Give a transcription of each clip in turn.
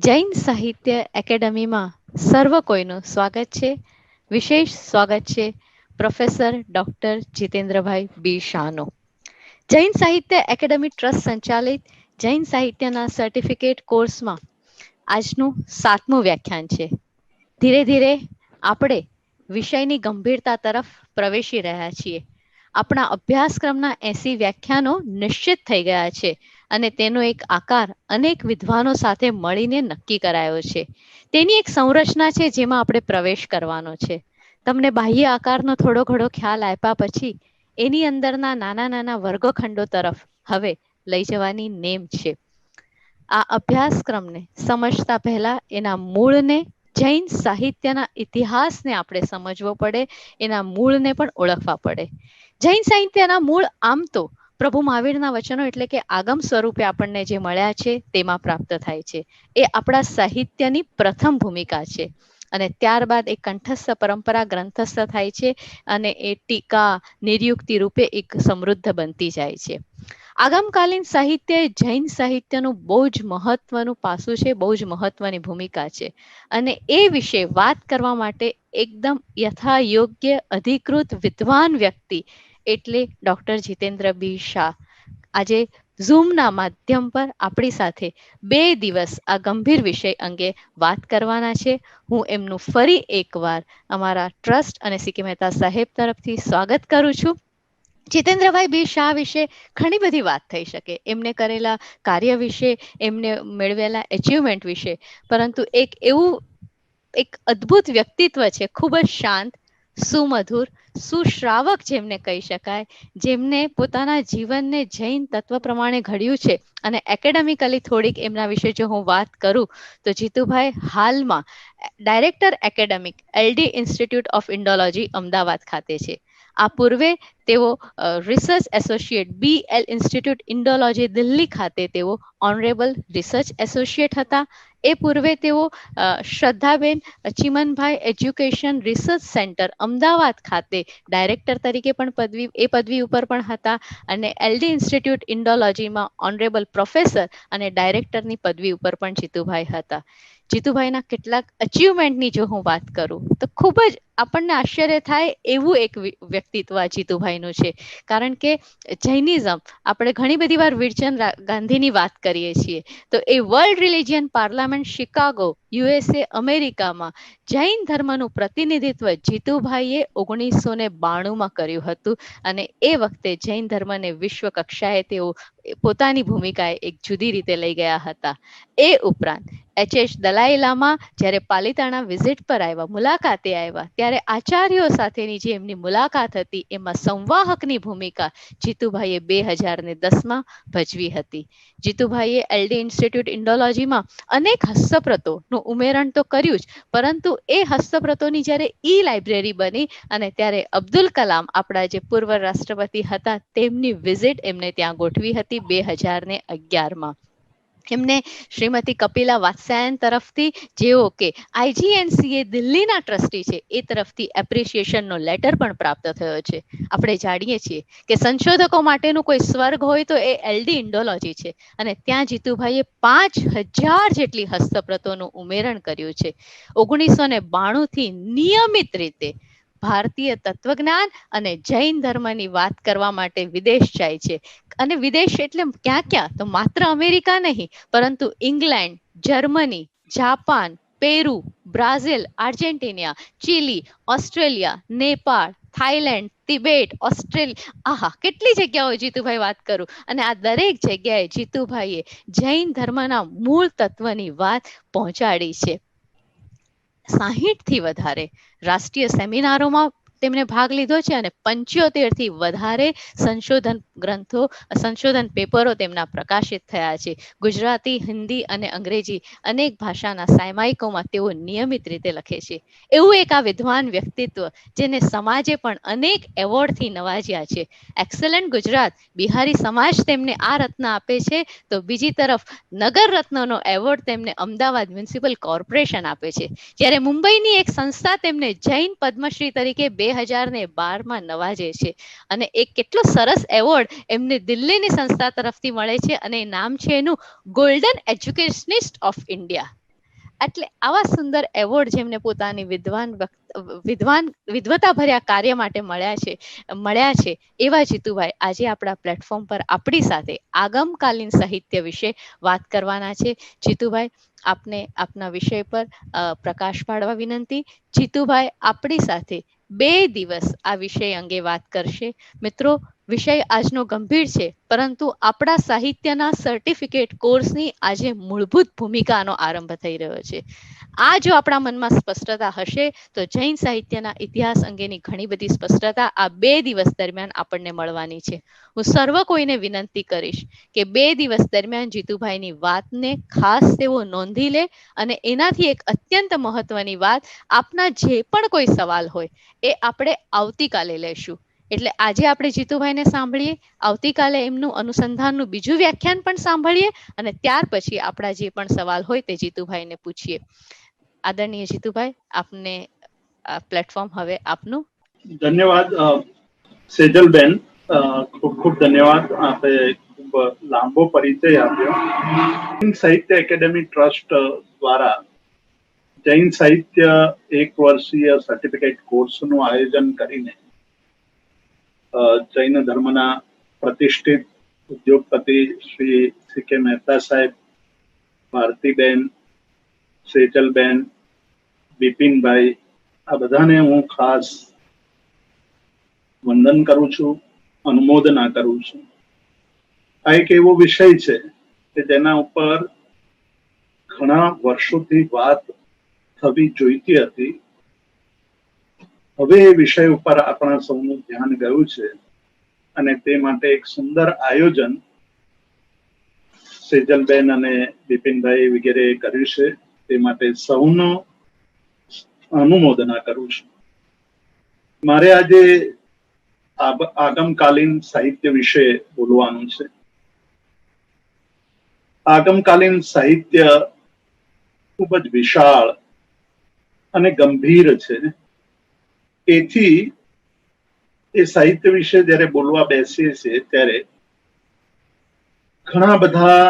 જૈન સાહિત્ય એકેડમીમાં સર્વ કોઈનું સ્વાગત છે. વિશેષ સ્વાગત છે પ્રોફેસર ડોક્ટર જીતેન્દ્રભાઈ બી શાહનું. જૈન સાહિત્ય એકેડમી ટ્રસ્ટ સંચાલિત જૈન સાહિત્યના સર્ટિફિકેટ કોર્સમાં આજનું 7મું વ્યાખ્યાન છે. ધીરે ધીરે આપણે વિષયની ગંભીરતા તરફ પ્રવેશી રહ્યા છીએ. આપણા અભ્યાસક્રમના 80 વ્યાખ્યાનો નિશ્ચિત થઈ ગયા છે અને તેનો એક આકાર અનેક વિદ્વાનો સાથે મળીને નક્કી કરાયો છે. તેની એક સંરચના છે જેમાં આપણે પ્રવેશ કરવાનો છે. તમને બાહ્ય આકારનો થોડો ઘણો ખ્યાલ આપ્યા પછી એની અંદરના નાના નાના વર્ગખંડો તરફ હવે લઈ જવાની નેમ છે. આ અભ્યાસક્રમને સમજતા પહેલા એના મૂળને, જૈન સાહિત્યના ઇતિહાસને આપણે સમજવો પડે, એના મૂળને પણ ઓળખવા પડે. જૈન સાહિત્યના મૂળ આમ તો પ્રભુ મહાવીરના વચનો એટલે કે આગમ સ્વરૂપે આપણને જે મળ્યા છે તેમાં પ્રાપ્ત થાય છે. એ આપણા સાહિત્યની પ્રથમ ભૂમિકા છે અને ત્યારબાદ એ કંઠસ્થ પરંપરા ગ્રંથસ્થ થાય છે અને એ ટીકા નિર્યુક્તિ રૂપે એક સમૃદ્ધ બનતી જાય છે. આગમકાલીન સાહિત્ય એ જૈન સાહિત્યનું બહુ જ મહત્વનું પાસું છે, બહુ જ મહત્વની ભૂમિકા છે અને એ વિશે વાત કરવા માટે એકદમ યથાયોગ્ય અધિકૃત વિદ્વાન વ્યક્તિ એટલે ડોક્ટર જીતેન્દ્ર બી શાહ આજે ઝૂમના માધ્યમ પર આપણી સાથે 2 દિવસ આ ગંભીર વિષય અંગે વાત કરવાના છે. હું એમનું ફરી એકવાર અમારા ટ્રસ્ટ અને સીકે મહેતા સાહેબ તરફથી સ્વાગત કરું છું. જીતેન્દ્રભાઈ બી શાહ વિશે ઘણી બધી વાત થઈ શકે, એમને કરેલા કાર્ય વિશે, એમને મેળવેલા એચિવમેન્ટ વિશે, પરંતુ એક અદ્ભુત વ્યક્તિત્વ છે, ખૂબ જ શાંત, સુમધુર, સુશ્રાવક જેમને કહી શકાય, જેમને પોતાના જીવનને જૈન તત્વ પ્રમાણે ઘડ્યું છે. અને એકેડેમિકલી થોડીક એમના વિશે જો હું વાત કરું તો જીતુભાઈ હાલમાં director academic LD institute of Indology Ahmedabad ખાતે છે. આ પૂર્વે તેઓ research associate BL institute Indology Delhi ખાતે તેઓ ઓનરેબલ રિસર્ચ એસોસિએટ હતા. એ પૂર્વે તેઓ શ્રદ્ધાબેન ચિમનભાઈ એજ્યુકેશન રિસર્ચ સેન્ટર અમદાવાદ ખાતે ડાયરેક્ટર તરીકે પણ પદવી ઉપર પણ હતા અને એલડી ઇન્સ્ટિટ્યૂટ ઇન્ડોલોજીમાં ઓનરેબલ પ્રોફેસર અને ડાયરેક્ટરની પદવી ઉપર પણ જીતુભાઈ હતા. જીતુભાઈના કેટલાક અચીવમેન્ટની જો હું વાત કરું તો ખૂબ જ આપણને આશ્ચર્ય થાય એવું એક વ્યક્તિત્વ આ જીતુભાઈનું છે. કારણ કે જૈનિઝમ, આપણે ઘણી બધી વાર વીરચંદ ગાંધીની વાત કરીએ છીએ તો એ world religion parliament Chicago USA અમેરિકામાં જૈન ધર્મનું પ્રતિનિધિત્વ જીતુભાઈએ 1992માં કર્યું હતું અને એ વખતે જૈન ધર્મને વિશ્વ કક્ષાએ તેઓ પોતાની ભૂમિકાએ એક જુદી રીતે લઈ ગયા હતા. એ ઉપરાંત HH દલાઈ લામા જ્યારે પાલિતાણા વિઝિટ પર આવ્યા, મુલાકાતે આવ્યા, ત્યારે આચાર્યો સાથેની જે એમની મુલાકાત હતી એમાં સંવાહકની ભૂમિકા જીતુભાઈએ 2010માં ભજવી હતી. જીતુભાઈએ એલડી ઇન્સ્ટિટ્યૂટ ઇન્ડોલોજીમાં અનેક હસ્તપ્રતોનું ઉમેરણ તો કર્યું જ, પરંતુ એ હસ્તપ્રતોની જ્યારે લાઇબ્રેરી બની અને ત્યારે અબ્દુલ કલામ આપણા જે પૂર્વ રાષ્ટ્રપતિ હતા તેમની વિઝિટ એમને ત્યાં ગોઠવી હતી 2011માં. એમને શ્રીમતી કપિલા વાત્સ્યાયન તરફથી, જેઓ કે IGNCA દિલ્હીના ટ્રસ્ટી છે, એ તરફથી એપ્રિશિએશનનો લેટર પણ પ્રાપ્ત થયો છે. આપણે જાણીએ છીએ કે સંશોધકો માટેનું કોઈ સ્વર્ગ હોય તો એ એલડી ઇન્ડોલોજી છે અને ત્યાં જીતુભાઈએ 5000 જેટલી હસ્તપ્રતોનું ઉમેરણ કર્યું છે. 1992થી નિયમિત રીતે ભારતીય તત્વજ્ઞાન અને જૈન ધર્મની વાત કરવા માટે વિદેશ જાય છે. અને વિદેશ એટલે ક્યાં ક્યાં, તો માત્ર અમેરિકા નહીં, પરંતુ England, Germany, Japan, Peru, Brazil, Argentina, chilli, Australia, Nepal, Thailand, Tibet, Australia, કેટલી જગ્યાઓ જીતુભાઈ વાત કરું. અને આ દરેક જગ્યાએ જીતુભાઈએ જૈન ધર્મના મૂળ તત્વની વાત પહોંચાડી છે. 60થી વધારે રાષ્ટ્રીય સેમિનારોમાં તેમણે ભાગ લીધો છે અને 75થી વધારે સંશોધન ગ્રંથો, સંશોધન પેપરો તેમના પ્રકાશિત થયા છે. ગુજરાતી, હિન્દી અને અંગ્રેજી અનેક ભાષાના સામયિકોમાં તેઓ નિયમિત રીતે લખે છે. એવું એક આ વિદ્વાન વ્યક્તિત્વ જેને સમાજે પણ અનેક એવોર્ડથી નવાજ્યા છે. એક્સલન્ટ ગુજરાત બિહારી સમાજ તેમને આ રત્ન આપે છે, તો બીજી તરફ નગર રત્નનો એવોર્ડ તેમને અમદાવાદ મ્યુનિસિપલ કોર્પોરેશન આપે છે. જ્યારે મુંબઈની એક સંસ્થા તેમને જૈન પદ્મશ્રી તરીકે 2012માં નવાજે છે અને એક કેટલો સરસ એવોર્ડ એમને દિલ્હીની સંસ્થા તરફથી મળે છે અને નામ છે એનું ગોલ્ડન એજ્યુકેશનિસ્ટ ઓફ ઇન્ડિયા. એટલે આવા સુંદર એવોર્ડ જેમને પોતાની વિદ્વતા ભર્યા કાર્ય માટે મળ્યા છે એવા જીતુભાઈ આજે આપણા પ્લેટફોર્મ પર આપણી સાથે આગમકાલીન સાહિત્ય વિશે વાત કરવાના છે. જીતુભાઈ, આપને આપના વિષય પર પ્રકાશ પાડવા વિનંતી. જીતુભાઈ આપણી સાથે 2 દિવસ આ વિષય અંગે વાત કરશે. મિત્રો, વિષય આજનો ગંભીર છે, પરંતુ આપણા સાહિત્યના સર્ટિફિકેટ કોર્સની આજે મૂળભૂત ભૂમિકાનો આરંભ થઈ રહ્યો છે. આ જો આપણા મનમાં સ્પષ્ટતા હશે તો જૈન સાહિત્યના ઇતિહાસ અંગેની ઘણી બધી સ્પષ્ટતા આ 2 દિવસ દરમિયાન આપણને મળવાની છે. હું સર્વ કોઈને વિનંતી કરીશ કે 2 દિવસ દરમિયાન જીતુભાઈની વાતને ખાસ તેઓ નોંધી લે અને એનાથી એક અત્યંત મહત્વની વાત, આપના જે પણ કોઈ સવાલ હોય એ આપણે આવતીકાલે લેશું. એટલે આજે આપણે જીતુભાઈને સાંભળીએ, આવતીકાલે એમનું અનુસંધાનનું બીજું વ્યાખ્યાન પણ સાંભળીએ અને ત્યાર પછી આપણા જે પણ સવાલ હોય તે જીતુભાઈને પૂછીએ. આદરણીય જીતુભાઈ, આપને પ્લેટફોર્મ હવે આપનું. ધન્યવાદ સેજલબેન, ખૂબ ખૂબ ધન્યવાદ. આપે ખૂબ લાંબો પરિચય આપ્યો. જૈન સાહિત્ય એકેડેમી ટ્રસ્ટ દ્વારા જૈન સાહિત્ય 1 વર્ષીય સર્ટિફિકેટ કોર્સનું આયોજન કરીને જૈન ધર્મના પ્રતિષ્ઠિત ઉદ્યોગપતિ શ્રી સી.કે. મહેતા સાહેબ, ભારતીબેન, સેજલબેન, બિપિનભાઈ, આ બધાને હું ખાસ વંદન કરું છું, અનુમોદના કરું છું. આ એક એવો વિષય છે કે જેના ઉપર ઘણા વર્ષોથી વાત થવી જોઈતી હતી. હવે એ વિષય ઉપર આપણા સૌનું ધ્યાન ગયું છે અને તે માટે એક સુંદર આયોજન સેજલબેન અને બિપિનભાઈ વગેરે કર્યું છે. તે માટે સૌનો અનુમોદના કરું છું. મારે આજે આગમકાલીન સાહિત્ય વિશે બોલવાનું છે. આગમકાલીન સાહિત્ય ખૂબ જ વિશાળ અને ગંભીર છે. એથી એ સાહિત્ય વિશે જ્યારે બોલવા બેસીએ છીએ ત્યારે ઘણા બધા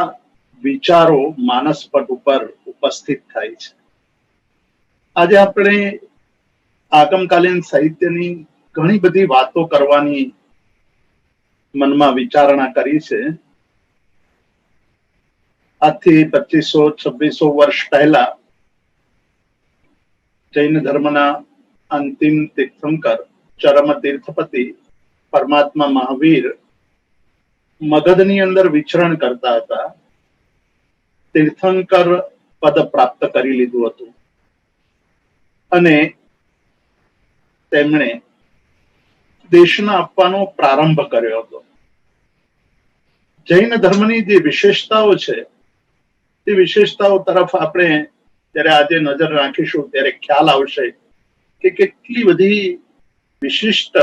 વિચારો માનસપટ ઉપર ઉપસ્થિત થાય છે. આજે આપણે આગમકાલીન સાહિત્યની ઘણી બધી વાતો કરવાની મનમાં વિચારણા કરી છે. આજથી 2500-2600 વર્ષ પહેલા જૈન ધર્મના અંતિમ તીર્થંકર, ચરમ તીર્થપતિ પરમાત્મા મહાવીર મગધની અંદર વિચરણ કરતા હતા. તીર્થંકર પદ પ્રાપ્ત કરી લીધું હતું અને તેમણે દેશના આપવાનો પ્રારંભ કર્યો હતો. જૈન ધર્મની જે વિશેષતાઓ છે તે વિશેષતાઓ તરફ આપણે જ્યારે આજે નજર રાખીશું ત્યારે ખ્યાલ આવશે કે કેટલી બધી વિશિષ્ટ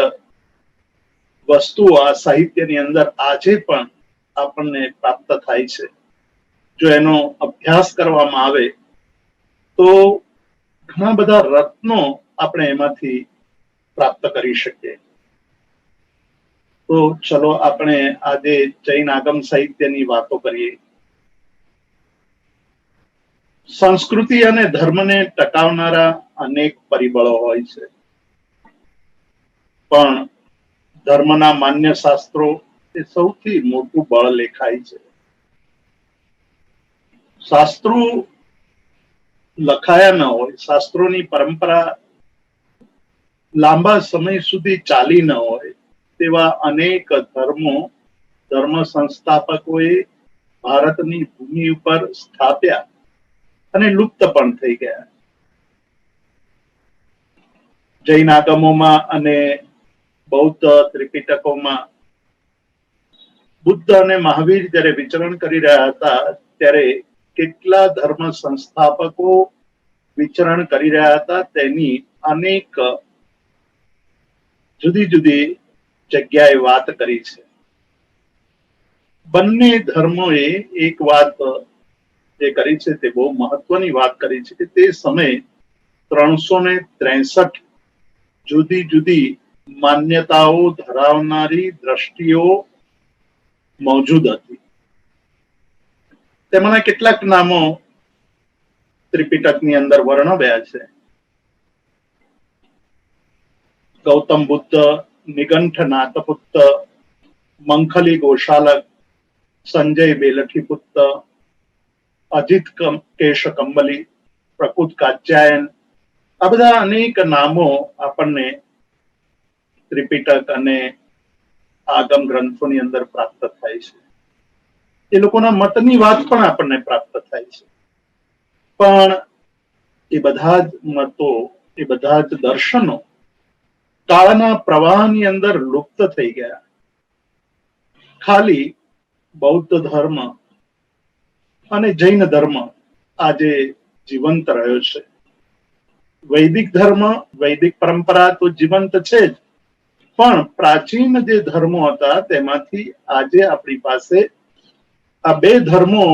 વસ્તુઓ આ સાહિત્યની અંદર આજે પણ આપણને પ્રાપ્ત થાય છે. જો એનો અભ્યાસ કરવામાં આવે તો ઘણા બધા રત્નો આપણે એમાંથી પ્રાપ્ત કરી શકીએ. તો ચલો આપણે આજે જૈન આગમ સાહિત્યની વાતો કરીએ. સંસ્કૃતિ અને ધર્મને ટકાવનારા અનેક પરિબળો હોય છે, પણ ધર્મના માન્ય શાસ્ત્રો એ સૌથી મોટું બળ લેખાય છે. શાસ્ત્રો લખાયા ન હોય, શાસ્ત્રોની પરંપરા લાંબા સમય સુધી ચાલી ન હોય તેવા અનેક ધર્મ સંસ્થાપકોએ ભારતની ભૂમિ ઉપર સ્થાપ્યા અને લુપ્ત પણ થઈ ગયા. જૈન આગમોમાં અને બૌદ્ધ ત્રિપિટકોમાં બુદ્ધ અને મહાવીર જ્યારે વિચરણ કરી રહ્યા હતા ત્યારે કેટલા ધર્મ સંસ્થાપકો વિચરણ કરી રહ્યા હતા તેની અનેક જુદી જુદી જગ્યાએ વાત કરી છે. બંને ધર્મોએ એક વાત જે કરી છે તે બહુ મહત્વની વાત કરી છે કે તે સમયે 363 જુદી જુદી માન્યતાઓ ધરાવનારી દ્રષ્ટિઓ મોજૂદ હતી. તેમાંના કેટલાક નામો ત્રિપિટકની અંદર વર્ણવ્યા છે. ગૌતમ બુદ્ધ, નિગંઠ નાથપુત્ત, મંખલી ગોશાલક, સંજય બેલઠીપુત્ત, અજીત કેશ કંબલી, પ્રકૃત કાત્યાયન, આ બધા અનેક નામો આપણને ત્રિપિટક અને આગમ ગ્રંથોની અંદર પ્રાપ્ત થાય છે. એ લોકોના મતની વાત પણ આપણને પ્રાપ્ત થાય છે. પણ એ બધા જ મતો, એ બધા જ દર્શનો કાળના પ્રવાહની અંદર લુપ્ત થઈ ગયા. ખાલી બૌદ્ધ ધર્મ અને જૈન ધર્મ આજે જીવંત રહ્યો છે. વૈદિક ધર્મ, વૈદિક પરંપરા તો જીવંત છે જ, પણ પ્રાચીન જે ધર્મો હતા તેમાંથી આજે આપણી પાસે આ બે ધર્મો,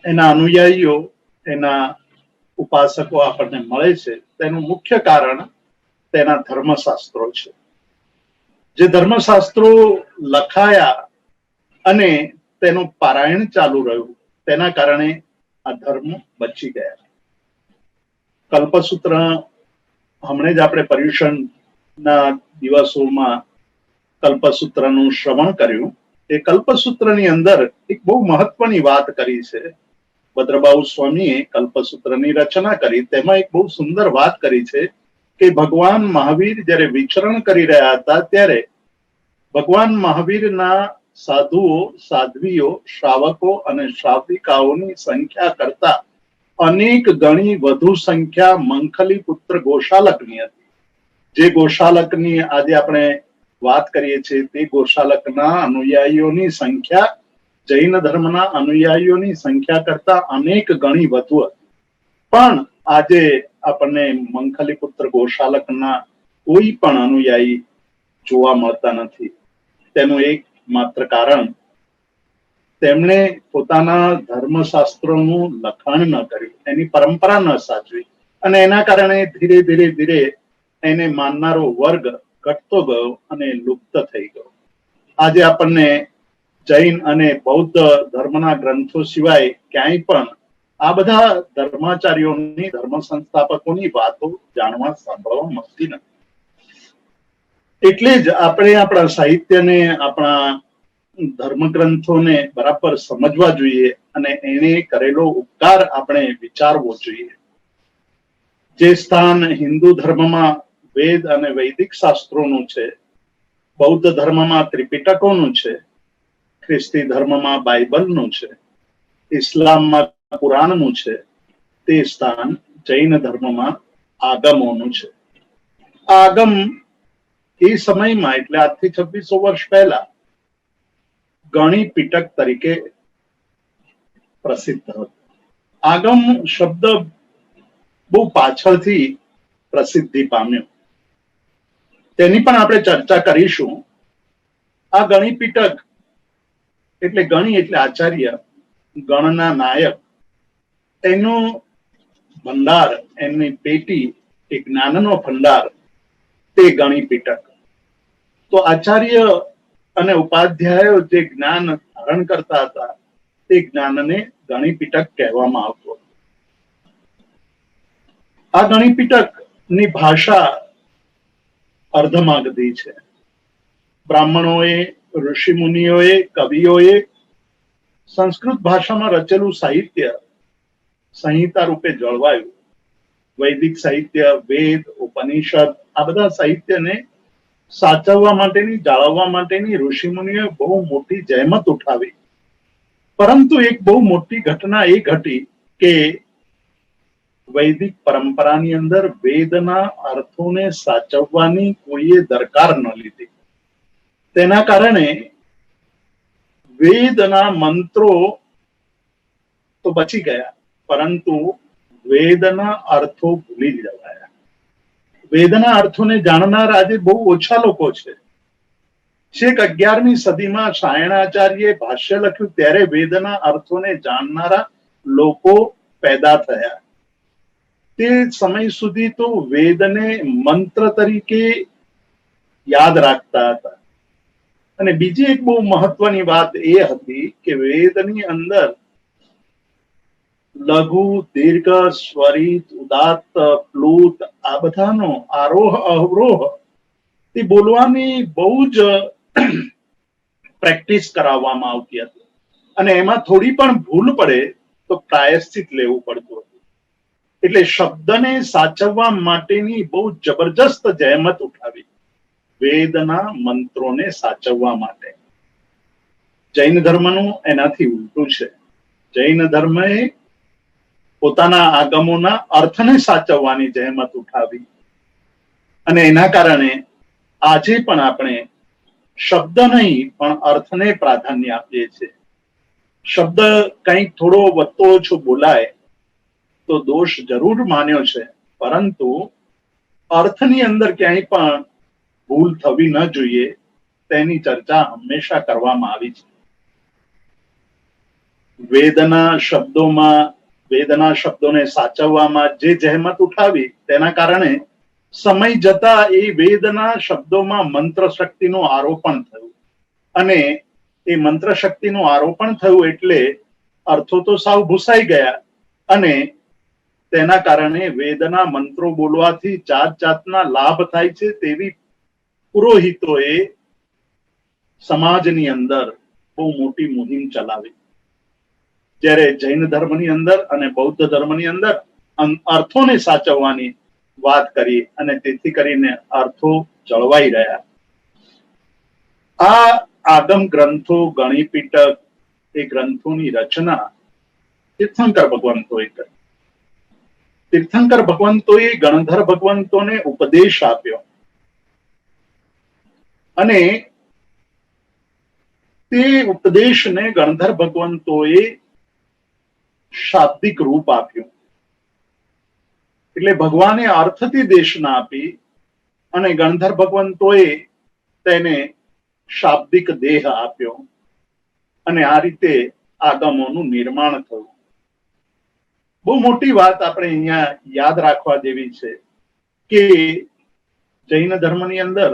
એના અનુયાયીઓ, એના ઉપાસકો આપણને મળે છે. તેનું મુખ્ય કારણ તેના ધર્મશાસ્ત્રો છે. જે ધર્મશાસ્ત્રો લખાયા અને તેનું પારાયણ ચાલુ રહ્યું, તેના કારણે આ ધર્મ બચી ગયા. કલ્પસૂત્ર હમણાં જ આપણે પર્યુષણના દિવસોમાં કલ્પસૂત્રનું શ્રવણ કર્યું. એ કલ્પસૂત્રની અંદર એક બહુ મહત્વની વાત કરી છે. ભદ્રબાહુ સ્વામીએ કલ્પસૂત્રની રચના કરી. તેમાં એક બહુ સુંદર વાત કરી છે કે ભગવાન મહાવીર જ્યારે વિચરણ કરી રહ્યા હતા ત્યારે ભગવાન મહાવીરના સાધુઓ, સાધ્વીઓ, શ્રાવકો અને શ્રાવિકાઓની સંખ્યા કરતા અનેક ગણી વધુ સંખ્યા મંખલી પુત્ર ગોશાલકની હતી. જે ગોશાલકની આજે આપણે વાત કરીએ છીએ તે ગોશાલકના અનુયાયીઓની સંખ્યા જૈન ધર્મના અનુયાયીઓની સંખ્યા કરતા અનેક ગણી વધુ હતી. પણ આજે આપણને મંખલી પુત્ર ગોશાલકના કોઈ પણ અનુયાયી જોવા મળતા નથી. તેનું એક માત્ર કારણ તેમણે પોતાના ધર્મશાસ્ત્રોનું લખાણ ન કર્યું, એની પરંપરા ન સાચવી, અને એના કારણે ધીરે ધીરે ધીરે એને માનનારો વર્ગ ઘટતો ગયો અને લુપ્ત થઈ ગયો. આજે આપણને જૈન અને બૌદ્ધ ધર્મના ગ્રંથો સિવાય ક્યાંય પણ આ બધા ધર્માચાર્યોની, ધર્મ સંસ્થાપકોની વાતો જાણવા, સાંભળવા મળતી નથી. એટલે જ આપણે આપણા સાહિત્યને, આપણા ધર્મગ્રંથોને બરાબર સમજવા જોઈએ અને એને કરેલો ઉપકાર આપણે વિચારવો જોઈએ. જે સ્થાન હિન્દુ ધર્મમાં વેદ અને વૈદિક શાસ્ત્રોનું છે, બૌદ્ધ ધર્મમાં ત્રિપિટકોનું છે, ખ્રિસ્તી ધર્મમાં બાઇબલનું છે, ઇસ્લામમાં કુરાનનું છે, તે સ્થાન જૈન ધર્મમાં આગમોનું છે. આગમ એ સમયમાં, એટલે આજથી 2600 વર્ષ પહેલા, ગણી પીટક તરીકે પ્રસિદ્ધ હતો. આગમ શબ્દ બહુ પાછળથી પ્રસિદ્ધિ પામ્યો, તેની પણ આપણે ચર્ચા કરીશું. આ ગણી પીટક એટલે ગણી એટલે આચાર્ય, ગણના નાયક, એનો ભંડાર, એમની પેટી, એ જ્ઞાનનો ભંડાર, તે ગણી પીટક. તો આચાર્ય અને ઉપાધ્યાયો જે જ્ઞાન ધારણ કરતા હતા તે જ્ઞાનને ગણી પીટક કહેવામાં આવતું. આ ગણી પીટક ની ભાષા અર્ધમાગધી છે. બ્રાહ્મણોએ, ઋષિ મુનિઓએ, કવિઓએ સંસ્કૃત ભાષામાં રચેલું સાહિત્ય સંહિતા રૂપે જળવાયું. વૈદિક સાહિત્ય, વેદ, ઉપનિષદ, આ બધા સાહિત્યને સાચવવા માટેની, જાળવવા માટેની ઋષિમુનિઓએ બહુ મોટી જહેમત ઉઠાવી. પરંતુ એક બહુ મોટી ઘટના એ ઘટી કે વૈદિક પરંપરાની અંદર વેદના અર્થોને સાચવવાની કોઈએ દરકાર ન લીધી. તેના કારણે વેદના મંત્રો તો બચી ગયા, પરંતુ વેદના અર્થો ભૂલી જવાયા. વેદના અર્થોને જાણનાર આજે બહુ ઓછા લોકો છે. છેક 11મી સદીમાં સાયણાચાર્યે ભાષ્ય લખ્યું ત્યારે વેદના અર્થોને જાણનારા લોકો પેદા થયા. તે સમય સુધી તો વેદને મંત્ર તરીકે યાદ રાખતા હતા. અને બીજી એક બહુ મહત્વની વાત એ હતી કે વેદની અંદર લઘુ, દીર્ઘ, સ્વરિત, ઉદાત્ત, પ્લુત આ બધાનો આરોહ અવરોહ એ બોલવાની બહુ જ પ્રેક્ટિસ કરાવવામાં આવતી હતી અને એમાં થોડી પણ ભૂલ પડે તો પ્રાયશ્ચિત લેવું પડતું હતું. એટલે શબ્દને સાચવવા માટેની બહુ જબરજસ્ત જહેમત ઉઠાવી વેદના મંત્રોને સાચવવા માટે. જૈન ધર્મનું એનાથી ઉલટું છે. જૈન ધર્મએ પોતાના આગમોના અર્થને સાચવવાની જહેમત ઉઠાવી અને એના કારણે આજે પણ આપણે શબ્દ નહીં પણ અર્થને પ્રાધાન્ય આપીએ છીએ. શબ્દ કંઈક થોડો વધતો ઓછો બોલાય તો દોષ જરૂર માન્યો છે, પરંતુ અર્થની અંદર ક્યાંય પણ ભૂલ થવી ન જોઈએ તેની ચર્ચા હંમેશા કરવામાં આવી છે. વેદના શબ્દોને સાચવવામાં જે જહેમત ઉઠાવી તેના કારણે સમય જતા એ વેદના શબ્દોમાં મંત્ર શક્તિનું આરોપણ થયું અને એ મંત્ર શક્તિનું આરોપણ થયું એટલે અર્થો તો સાવ ભૂસાઈ ગયા અને તેના કારણે વેદના મંત્રો બોલવાથી જાત જાતના લાભ થાય છે તેવી પુરોહિતોએ સમાજની અંદર બહુ મોટી મુહિમ ચલાવી. જ્યારે જૈન ધર્મની અંદર અને બૌદ્ધ ધર્મની અંદર અર્થોને સાચવવાની વાત કરી અને તેથી કરીને અર્થો જળવાઈ રહ્યા. આ આગમ ગ્રંથો, ગણિપીટક એ ગ્રંથોની રચના તીર્થંકર ભગવંતોએ કરી. તીર્થંકર ભગવંતોએ ગણધર ભગવંતોને ઉપદેશ આપ્યો અને તે ઉપદેશને ગણધર ભગવંતોએ શાબ્દિક રૂપ આપ્યું. એટલે ભગવાને અર્થથી દેશના આપી અને ગણધર ભગવંતોએ તેને શાબ્દિક દેહ આપ્યો અને આ રીતે આગમોનું નિર્માણ થયું. બહુ મોટી વાત આપણે અહીંયા યાદ રાખવા જેવી છે કે જૈન ધર્મની અંદર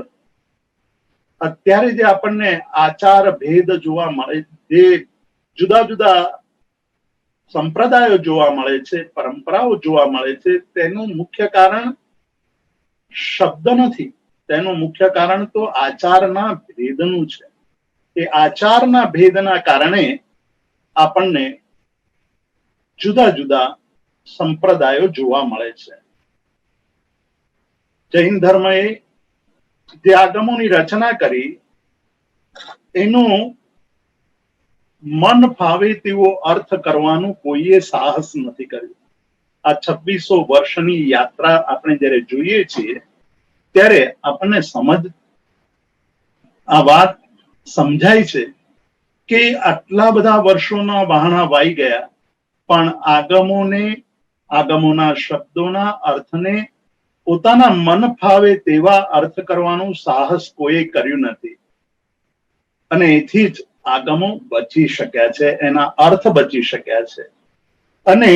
અત્યારે જે આપણને આચાર ભેદ જોવા મળે, જે જુદા જુદા સંપ્રદાયો જોવા મળે છે, પરંપરાઓ જોવા મળે છે, તેનું મુખ્ય કારણ શબ્દ નથી. તેનું મુખ્ય કારણ તો આચારના ભેદનું છે. એ આચારના ભેદના કારણે આપણને જુદા જુદા સંપ્રદાયો જોવા મળે છે. જૈન ધર્મએ જે આગમોની રચના કરી એનું મન ફાવે તેવો અર્થ કરવાનું કોઈએ સાહસ નથી કર્યું. આ 2600 વર્ષની યાત્રા આપણે જ્યારે જોઈએ છીએ ત્યારે આપણને આ વાત સમજાય છે કે આટલા બધા વર્ષોના વહાણા વાઈ ગયા પણ આગમોના શબ્દોના અર્થને પોતાના મન ફાવે તેવા અર્થ કરવાનું સાહસ કોઈએ કર્યું નથી અને એથી જ આગમો બચી શક્યા છે, એના અર્થ બચી શક્યા છે. અને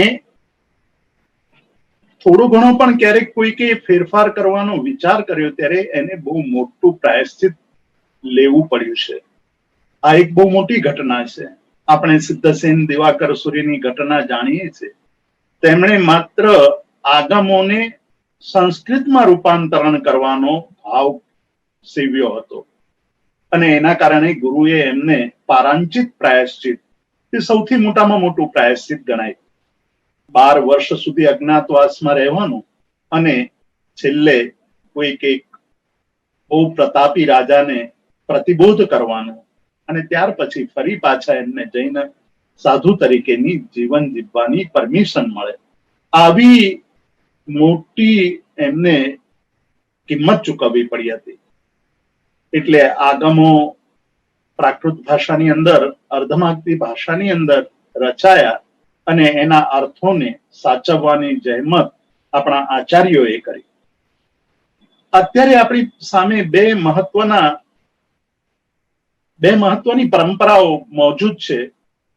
થોડો ઘણો પણ ક્યારેક કોઈકે ફેરફાર કરવાનો વિચાર કર્યો ત્યારે એને બહુ મોટું પ્રાયશ્ચિત લેવું પડ્યું છે. આ એક બહુ મોટી ઘટના છે. આપણે સિદ્ધસેન દિવાકર સૂર્યની ઘટના જાણીએ છીએ. તેમણે માત્ર આગમોને સંસ્કૃતમાં રૂપાંતરણ કરવાનો ભાવ સેવ્યો હતો અને એના કારણે ગુરુએ એમને પારાંચિત પ્રાયશ્ચિત, તે સૌથી મોટામાં મોટું પ્રાયશ્ચિત ગણાય. 12 વર્ષ સુધી અજ્ઞાતવાસમાં રહેવાનું અને છેલ્લે કોઈક એક બહુ પ્રતાપી રાજાને પ્રતિબોધ કરવાનો અને ત્યાર પછી ફરી પાછા એમને જૈન સાધુ તરીકેની જીવન જીવવાની પરમિશન મળે. આવી મોટી એમને કિંમત ચૂકવવી પડી હતી. એટલે આગમો પ્રાકૃત ભાષાની અંદર, અર્ધમાગધી ભાષાની અંદર રચાયા અને એના અર્થોને સાચવવાની જહેમત આપણા આચાર્યોએ કરી. અત્યારે આપણી સામે બે મહત્વની પરંપરાઓ મોજૂદ છે.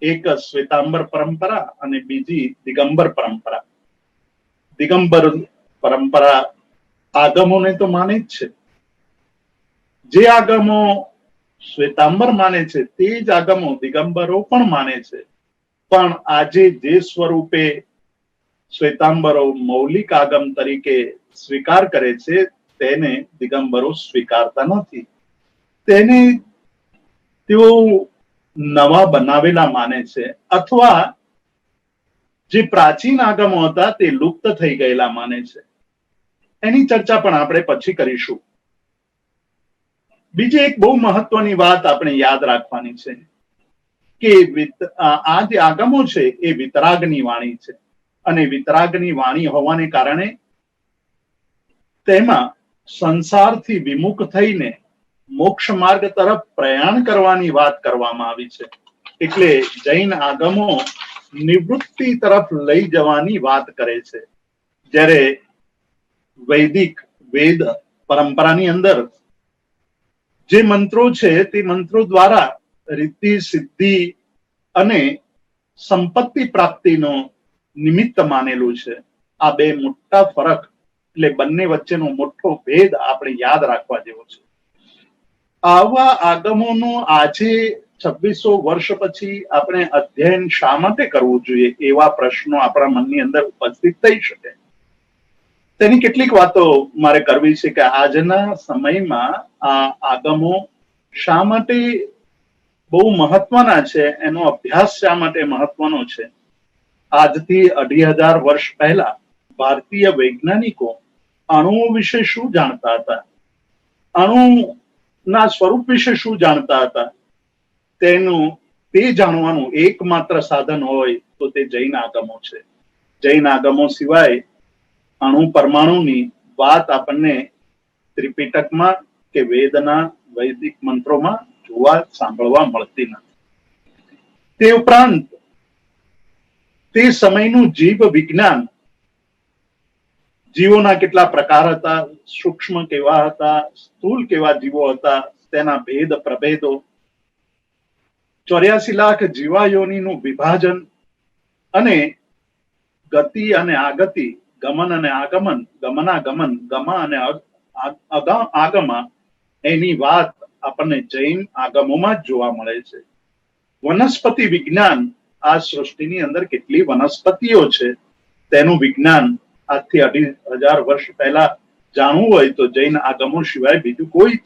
એક શ્વેતાંબર પરંપરા અને બીજી દિગંબર પરંપરા. દિગંબર પરંપરા આગમોને તો માને જ છે. જે આગમો શ્વેતાંબર માને છે તે જ આગમો દિગંબરો પણ માને છે. પણ આજે જે સ્વરૂપે શ્વેતાંબરો મૌલિક આગમ તરીકે સ્વીકાર કરે છે તેને દિગંબરો સ્વીકારતા નથી. તેને તેઓ નવા બનાવેલા માને છે, અથવા જે પ્રાચીન આગમો હતા તે લુપ્ત થઈ ગયેલા માને છે. એની ચર્ચા પણ આપણે પછી કરીશું. બીજી એક બહુ મહત્વની વાત આપણે યાદ રાખવાની છે કે આ જે આગમો છે એ વિતરાગની વાણી છે, અને વિતરાગની વાણી હોવાને કારણે તેમાં સંસારથી વિમુખ થઈને મોક્ષ માર્ગ તરફ પ્રયાણ કરવાની વાત કરવામાં આવી છે. એટલે જૈન આગમો નિવૃત્તિ તરફ લઈ જવાની વાત કરે છે, જ્યારે વૈદિક વેદ પરંપરાની અંદર જે મંત્રો છે તે મંત્રો દ્વારા રિદ્ધિ સિદ્ધિ અને સંપત્તિ પ્રાપ્તિનો નિમિત્ત માનેલું છે. આ બે મોટા ફરક, એટલે બંને વચ્ચેનો મોટો ભેદ આપણે યાદ રાખવા જેવો છે. આવા આગમોનું આજે 2600 વર્ષ પછી આપણે અધ્યયન શા માટે કરવું જોઈએ, એવા પ્રશ્નો આપણા મનની અંદર ઉપસ્થિત થઈ શકે. તેની કેટલીક વાતો મારે કરવી છે કે આજના સમયમાં આ આગમો શા માટે બહુ મહત્વના છે, એનો અભ્યાસ શા માટે મહત્વનો છે. આજથી 2500 વર્ષ પહેલા ભારતીય વૈજ્ઞાનિકો અણુઓ વિશે શું જાણતા હતા, અણુના સ્વરૂપ વિશે શું જાણતા હતા, તે જાણવાનું એકમાત્ર સાધન હોય તો તે જૈન આગમો છે. જૈન આગમો સિવાય અણુ પરમાણુની વાત આપણને ત્રિપિટકમાં કે વેદના વૈદિક મંત્રોમાં જોવા સાંભળવા મળતી નથી. તે ઉપરાંત તે સમયનું જીવ વિજ્ઞાન, જીવોના કેટલા પ્રકાર હતા, સૂક્ષ્મ કેવા હતા, સ્થૂલ કેવા જીવો હતા, તેના ભેદ પ્રભેદો, 84 લાખ જીવાયોનીનું વિભાજન અને ગતિ અને આગતિ, ગમન અને આગમન, ગમનાગમન, ગમા અને આગમા, એની વાત આપણને જૈન આગમોમાં જ જોવા મળે છે. વનસ્પતિ વિજ્ઞાન, આ સૃષ્ટિની અંદર કેટલી વનસ્પતિઓ છે તેનું વિજ્ઞાન આજથી 2500 વર્ષ પહેલા જાણવું હોય તો જૈન આગમો સિવાય બીજું કોઈ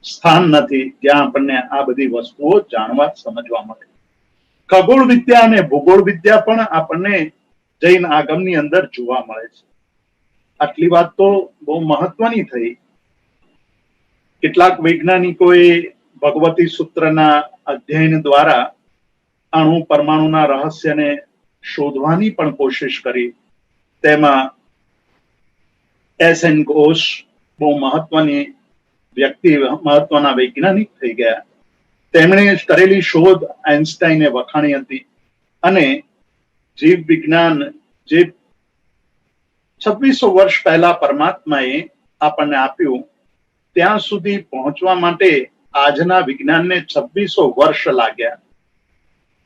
સ્થાન નથી જ્યાં આપણને આ બધી વસ્તુઓ જાણવા સમજવા મળે. ખગોળ વિદ્યા અને ભૂગોળ વિદ્યા પણ આપણને જૈન આગમની અંદર જોવા મળે છે. આટલી વાત તો બહુ મહત્વની થઈ. કેટલાક વૈજ્ઞાનિકોએ ભગવતી સૂત્રના અધ્યયન દ્વારા અણુ પરમાણુના રહસ્યને શોધવાની પણ કોશિશ કરી. તેમાં એસ.એન. ઘોષ બહુ મહત્વની વ્યક્તિ, મહત્વના વૈજ્ઞાનિક થઈ ગયા. તેમણે કરેલી શોધ આઇન્સ્ટાઈને વખાણી હતી, અને જીવ વિજ્ઞાન જે 2600 વર્ષ પહેલા પરમાત્માએ આપણને આપ્યું, ત્યાં સુધી પહોંચવા માટે આજના વિજ્ઞાનને 2600 વર્ષ લાગ્યા.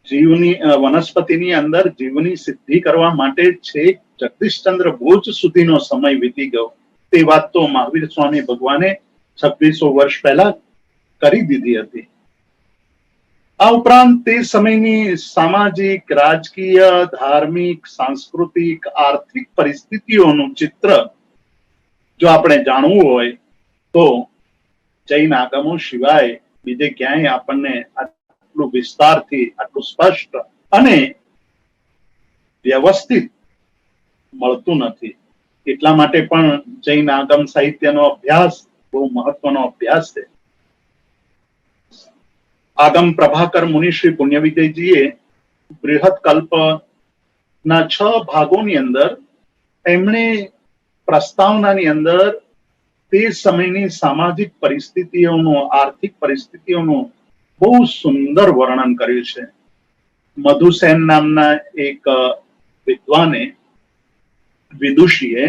જીવની વનસ્પતિની અંદર જીવની સિદ્ધિ કરવા માટે છેક જગદીશચંદ્ર બોઝ સુધીનો સમય વીતી ગયો. તે વાત તો મહાવીર સ્વામી ભગવાને 2600 વર્ષ પહેલા કરી દીધી હતી. આ ઉપરાંત તે સમયની સામાજિક, રાજકીય, ધાર્મિક, સાંસ્કૃતિક, આર્થિક પરિસ્થિતિઓનું ચિત્ર જો આપણે જાણવું હોય તો જૈન આગમો સિવાય બીજે ક્યાંય આપણને આટલું વિસ્તારથી, આટલું સ્પષ્ટ અને વ્યવસ્થિત મળતું નથી. એટલા માટે પણ જૈન આગમ સાહિત્યનો અભ્યાસ બહુ મહત્વનો અભ્યાસ છે. આગમ પ્રભાકર મુનિ શ્રી પુણ્ય વિજયજીએ બૃહદ કલ્પના 6 ભાગોની અંદર એમણે પ્રસ્તાવનાની અંદર તે સમયની સામાજિક પરિસ્થિતિઓનું, આર્થિક પરિસ્થિતિઓનું બહુ સુંદર વર્ણન કર્યું છે. મધુસેન નામના એક વિદ્વાને, વિદુષીએ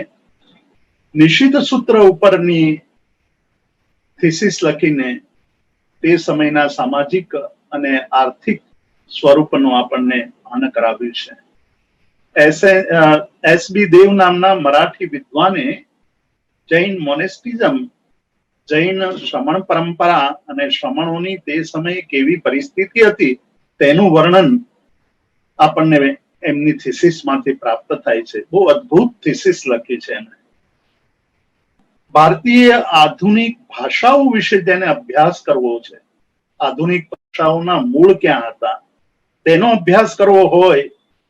નિષિદ્ધ સૂત્ર ઉપરની થીસીસ લખીને તે સમયના સામાજિક અને આર્થિક સ્વરૂપનું આપણને ભાન કરાવ્યું છે. એસ.બી. દેવ નામના મરાઠી વિદ્વાને જૈન મોનેસ્ટિઝમ, જૈન શ્રમણ પરંપરા અને શ્રમણોની તે સમયે કેવી પરિસ્થિતિ હતી તેનું વર્ણન આપણને એમની થીસીસમાંથી પ્રાપ્ત થાય છે. બહુ અદ્ભુત થીસીસ લખી છે એમણે. ભારતીય આધુનિક ભાષાઓ વિશે જેને અભ્યાસ કરવો છે, આધુનિક ભાષાઓના મૂળ ક્યાં હતા, તેનો અભ્યાસ કરવો હોય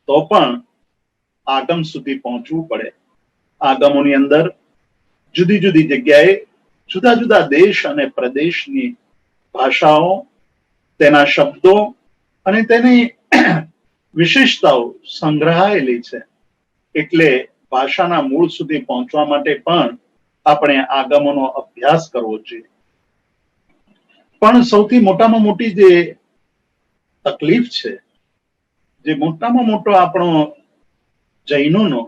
તો પણ આગમ સુધી પહોંચવું પડે. આગમોની અંદર જુદી જુદી જગ્યાએ જુદા જુદા દેશ અને પ્રદેશની ભાષાઓ, તેના શબ્દો અને તેની વિશેષતાઓ સંગ્રહાયેલી છે. એટલે ભાષાના મૂળ સુધી પહોંચવા માટે પણ આપણે આગમોનો અભ્યાસ કરવો જોઈએ. પણ સૌથી મોટામાં મોટી જે તકલીફ છે, જે મોટામાં મોટો આપણો જૈનોનો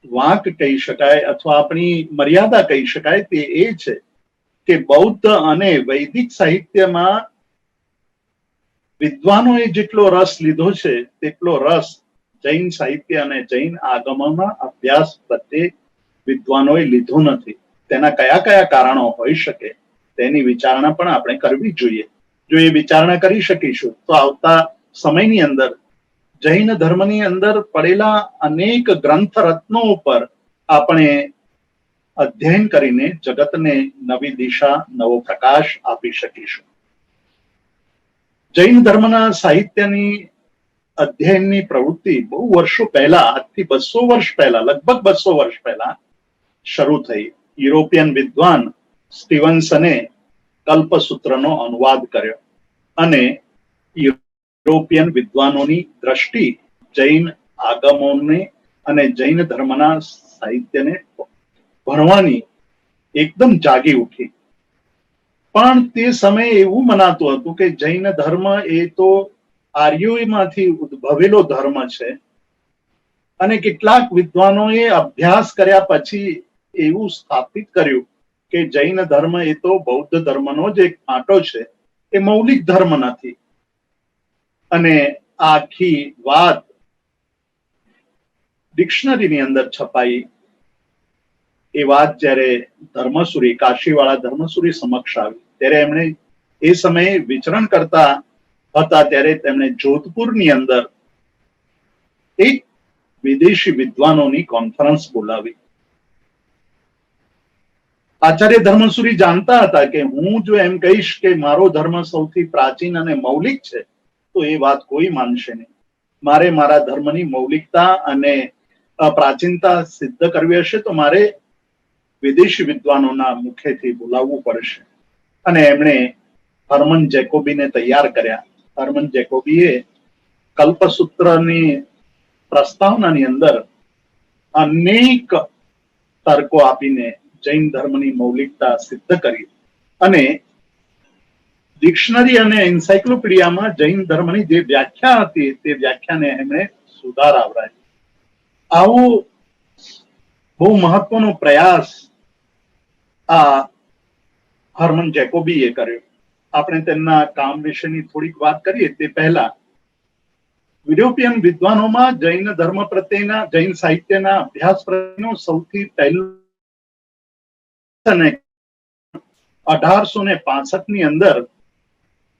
વાંક કહી શકાય અથવા આપણી મર્યાદા કહી શકાય, તે એ છે કે બૌદ્ધ અને વૈદિક સાહિત્યમાં વિદ્વાનોએ જેટલો રસ લીધો છે તેટલો રસ જૈન સાહિત્ય અને જૈન આગમોના અભ્યાસ પ્રત્યે વિદ્વાનોએ લીધો નથી. તેના કયા કયા કારણો હોઈ શકે તેની વિચારણા પણ આપણે કરવી જોઈએ. જો એ વિચારણા કરી શકીશું તો આવતા સમયની અંદર જૈન ધર્મની અંદર પડેલા અનેક ગ્રંથ રત્નો ઉપર આપણે અધ્યયન કરીને જગતને નવી દિશા, નવો પ્રકાશ આપી શકીશું. જૈન ધર્મના સાહિત્યની અધ્યયનની પ્રવૃત્તિ બહુ વર્ષો પહેલા, આજથી 200 વર્ષ પહેલા, લગભગ 200 વર્ષ પહેલા શરૂ થઈ. યુરોપિયન વિદ્વાન સ્ટીવન્સને કલ્પસૂત્રનો અનુવાદ કર્યો અને યુરોપિયન વિદ્વાનોની દ્રષ્ટિ જૈન આગમોને અને જૈન ધર્મના સાહિત્યને ભણવાની એકદમ જાગી ઉઠી. પણ તે સમયે એવું મનાતું હતું કે જૈન ધર્મ એ તો આર્યોમાંથી ઉદ્ભવેલો ધર્મ છે અને કેટલાક વિદ્વાનોએ અભ્યાસ કર્યા પછી એવું સ્થાપિત કર્યું કે જૈન ધર્મ એ તો બૌદ્ધ ધર્મનો જ એક આંટો છે, એ મૌલિક ધર્મ નથી. અને આખી વાત ડિક્શનરીની અંદર છપાઈ. એ વાત જ્યારે ધર્મસુરી, કાશીવાળા ધર્મસુરી સમક્ષ આવી ત્યારે એમણે એ સમયે વિચરણ કરતા હતા ત્યારે તેમણે જોધપુરની અંદર એક વિદેશી વિદ્વાનોની કોન્ફરન્સ બોલાવી. આચાર્ય ધર્મસુરી જાણતા હતા કે હું જો એમ કહીશ કે મારો ધર્મ સૌથી પ્રાચીન અને મૌલિક છે તો એ વાત કોઈ માનશે નહીં. મારે મારા ધર્મની મૌલિકતા અને પ્રાચીનતા સિદ્ધ કરવી હશે તો મારે વિદેશી વિદ્વાનોના મુખેથી બોલાવવું પડશે. અને એમણે હર્મન જેકોબીને તૈયાર કર્યા. હર્મન જેકોબીએ કલ્પસૂત્રની પ્રસ્તાવનાની અંદર અનેક તર્કો આપીને જૈન ધર્મની મૌલિકતા સિદ્ધ કરી અને ડિક્શનરી અને એન્સાઇક્લોપીડિયામાં જૈન ધર્મની જે વ્યાખ્યા હતી તે વ્યાખ્યાને એમણે સુધાર આવરાય. આવો બહુ મહત્વનો પ્રયાસ આ હર્મન જેકોબીએ કર્યો. આપણે તેમના કામ વિશેની થોડીક વાત કરીએ તે પહેલા યુરોપિયન વિદ્વાનોમાં જૈન ધર્મ પ્રત્યેના, જૈન સાહિત્યના અભ્યાસ પ્રત્યેનો સૌથી પહેલો 1865 ની અંદર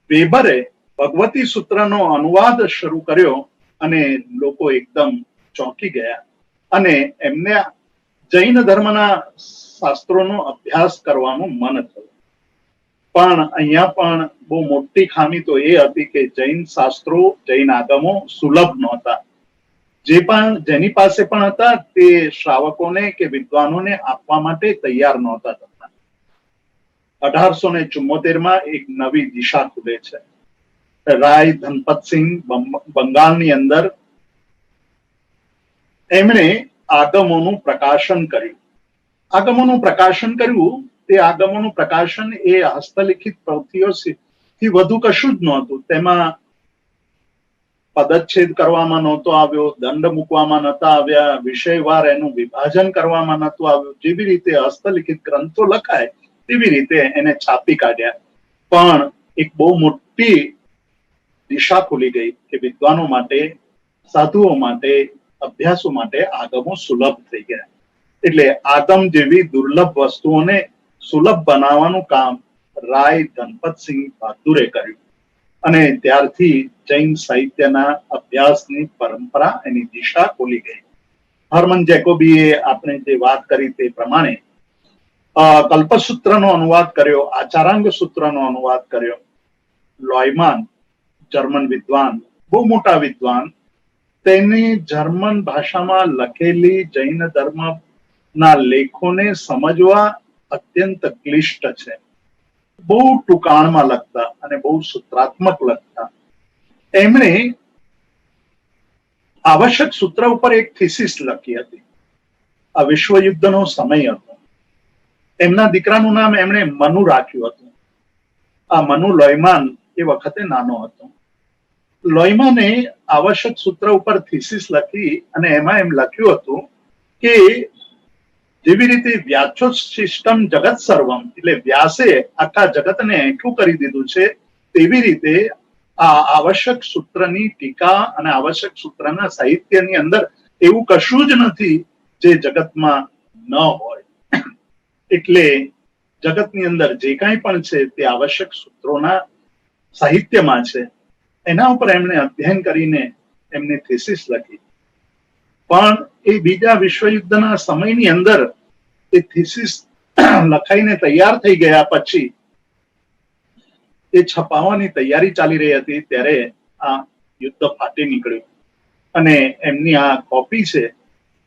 વેબરે ભગવતી સૂત્રનો અનુવાદ શરૂ કર્યો અને લોકો એકદમ ચોંકી ગયા અને એમને જૈન ધર્મના શાસ્ત્રોનો અભ્યાસ કરવાનું મન થયું. પણ અહીંયા પણ બહુ મોટી ખામી તો એ હતી કે જૈન શાસ્ત્રો, જૈન આગમો સુલભ નહોતા. જેની પાસે પણ હતા તે શ્રાવકોને કે વિદ્વાનોને આપવા માટે તૈયાર નહોતા થતા. 1874 એક નવી દિશા ખુલે છે. રાય ધનપતસિંહ બંગાળની અંદર એમણે આગમોનું પ્રકાશન કર્યું. આગમોનું પ્રકાશન કર્યું તે આગમોનું પ્રકાશન એ હસ્તલિખિત પ્રવૃત્તિઓથી વધુ કશું જ નહોતું. તેમાં પદચ્છેદ કરવામાં નહોતો આવ્યો, દંડ મૂકવામાં નહોતા આવ્યા, વિષયવાર એનું વિભાજન કરવામાં નહોતું આવ્યું. જેવી રીતે હસ્તલિખિત ગ્રંથો લખાય તેવી રીતે એને છાપી કાઢ્યા. પણ એક બહુ મોટી દિશા ખુલી ગઈ કે વિદ્વાનો માટે, સાધુઓ માટે, અભ્યાસો માટે આગમો સુલભ થઈ ગયા. એટલે આગમ જેવી દુર્લભ વસ્તુઓને સુલભ બનાવવાનું કામ રાય ધનપતસિંહ બહાદુરે કર્યું. અને ત્યારથી જૈન સાહિત્યના અભ્યાસની પરંપરા એની દિશા ખોલી ગઈ. હર્મન જેકોબીએ આપણે જે વાત કરી તે પ્રમાણે કલ્પસૂત્રનો અનુવાદ કર્યો, આચારાંગ સૂત્રનો અનુવાદ કર્યો. લોયમાન જર્મન વિદ્વાન, બહુ મોટા વિદ્વાન, તેની જર્મન ભાષામાં લખેલી જૈન ધર્મના લેખોને સમજવા અત્યંત ક્લિષ્ટ છે. બહુ ટૂંકાણમાં લખતા અને બહુ સૂત્રાત્મક લખતા. એમણે આવશ્યક સૂત્ર ઉપર એક થીસીસ લખી હતી. આ વિશ્વયુદ્ધનો સમય હતો. એમના દીકરાનું નામ એમણે મનુ રાખ્યું હતું. આ મનુ લોયમાન એ વખતે નાનો હતો. લોયમાને આવશ્યક સૂત્ર ઉપર થીસીસ લખી અને એમાં એમ લખ્યું હતું કે જેવી રીતે વ્યાચોશિષ્ટમ જગત સર્વમ, એટલે વ્યાસે આખા જગતને એકઠું કરી દીધું છે, તેવી રીતે આ આવશ્યક સૂત્રની ટીકા અને આવશ્યક સૂત્રના સાહિત્યની અંદર એવું કશું જ નથી જે જગતમાં ન હોય. એટલે જગતની અંદર જે કાંઈ પણ છે તે આવશ્યક સૂત્રોના સાહિત્યમાં છે. એના ઉપર એમણે અધ્યયન કરીને એમની થીસીસ લખી. પણ એ બીજા વિશ્વયુદ્ધના સમયની અંદર એ થીસીસ લખાઈને તૈયાર થઈ ગયા પછી એ છપાવવાની તૈયારી ચાલી રહી હતી ત્યારે આ યુદ્ધ ફાટી નીકળ્યું અને એમની આ કોપી છે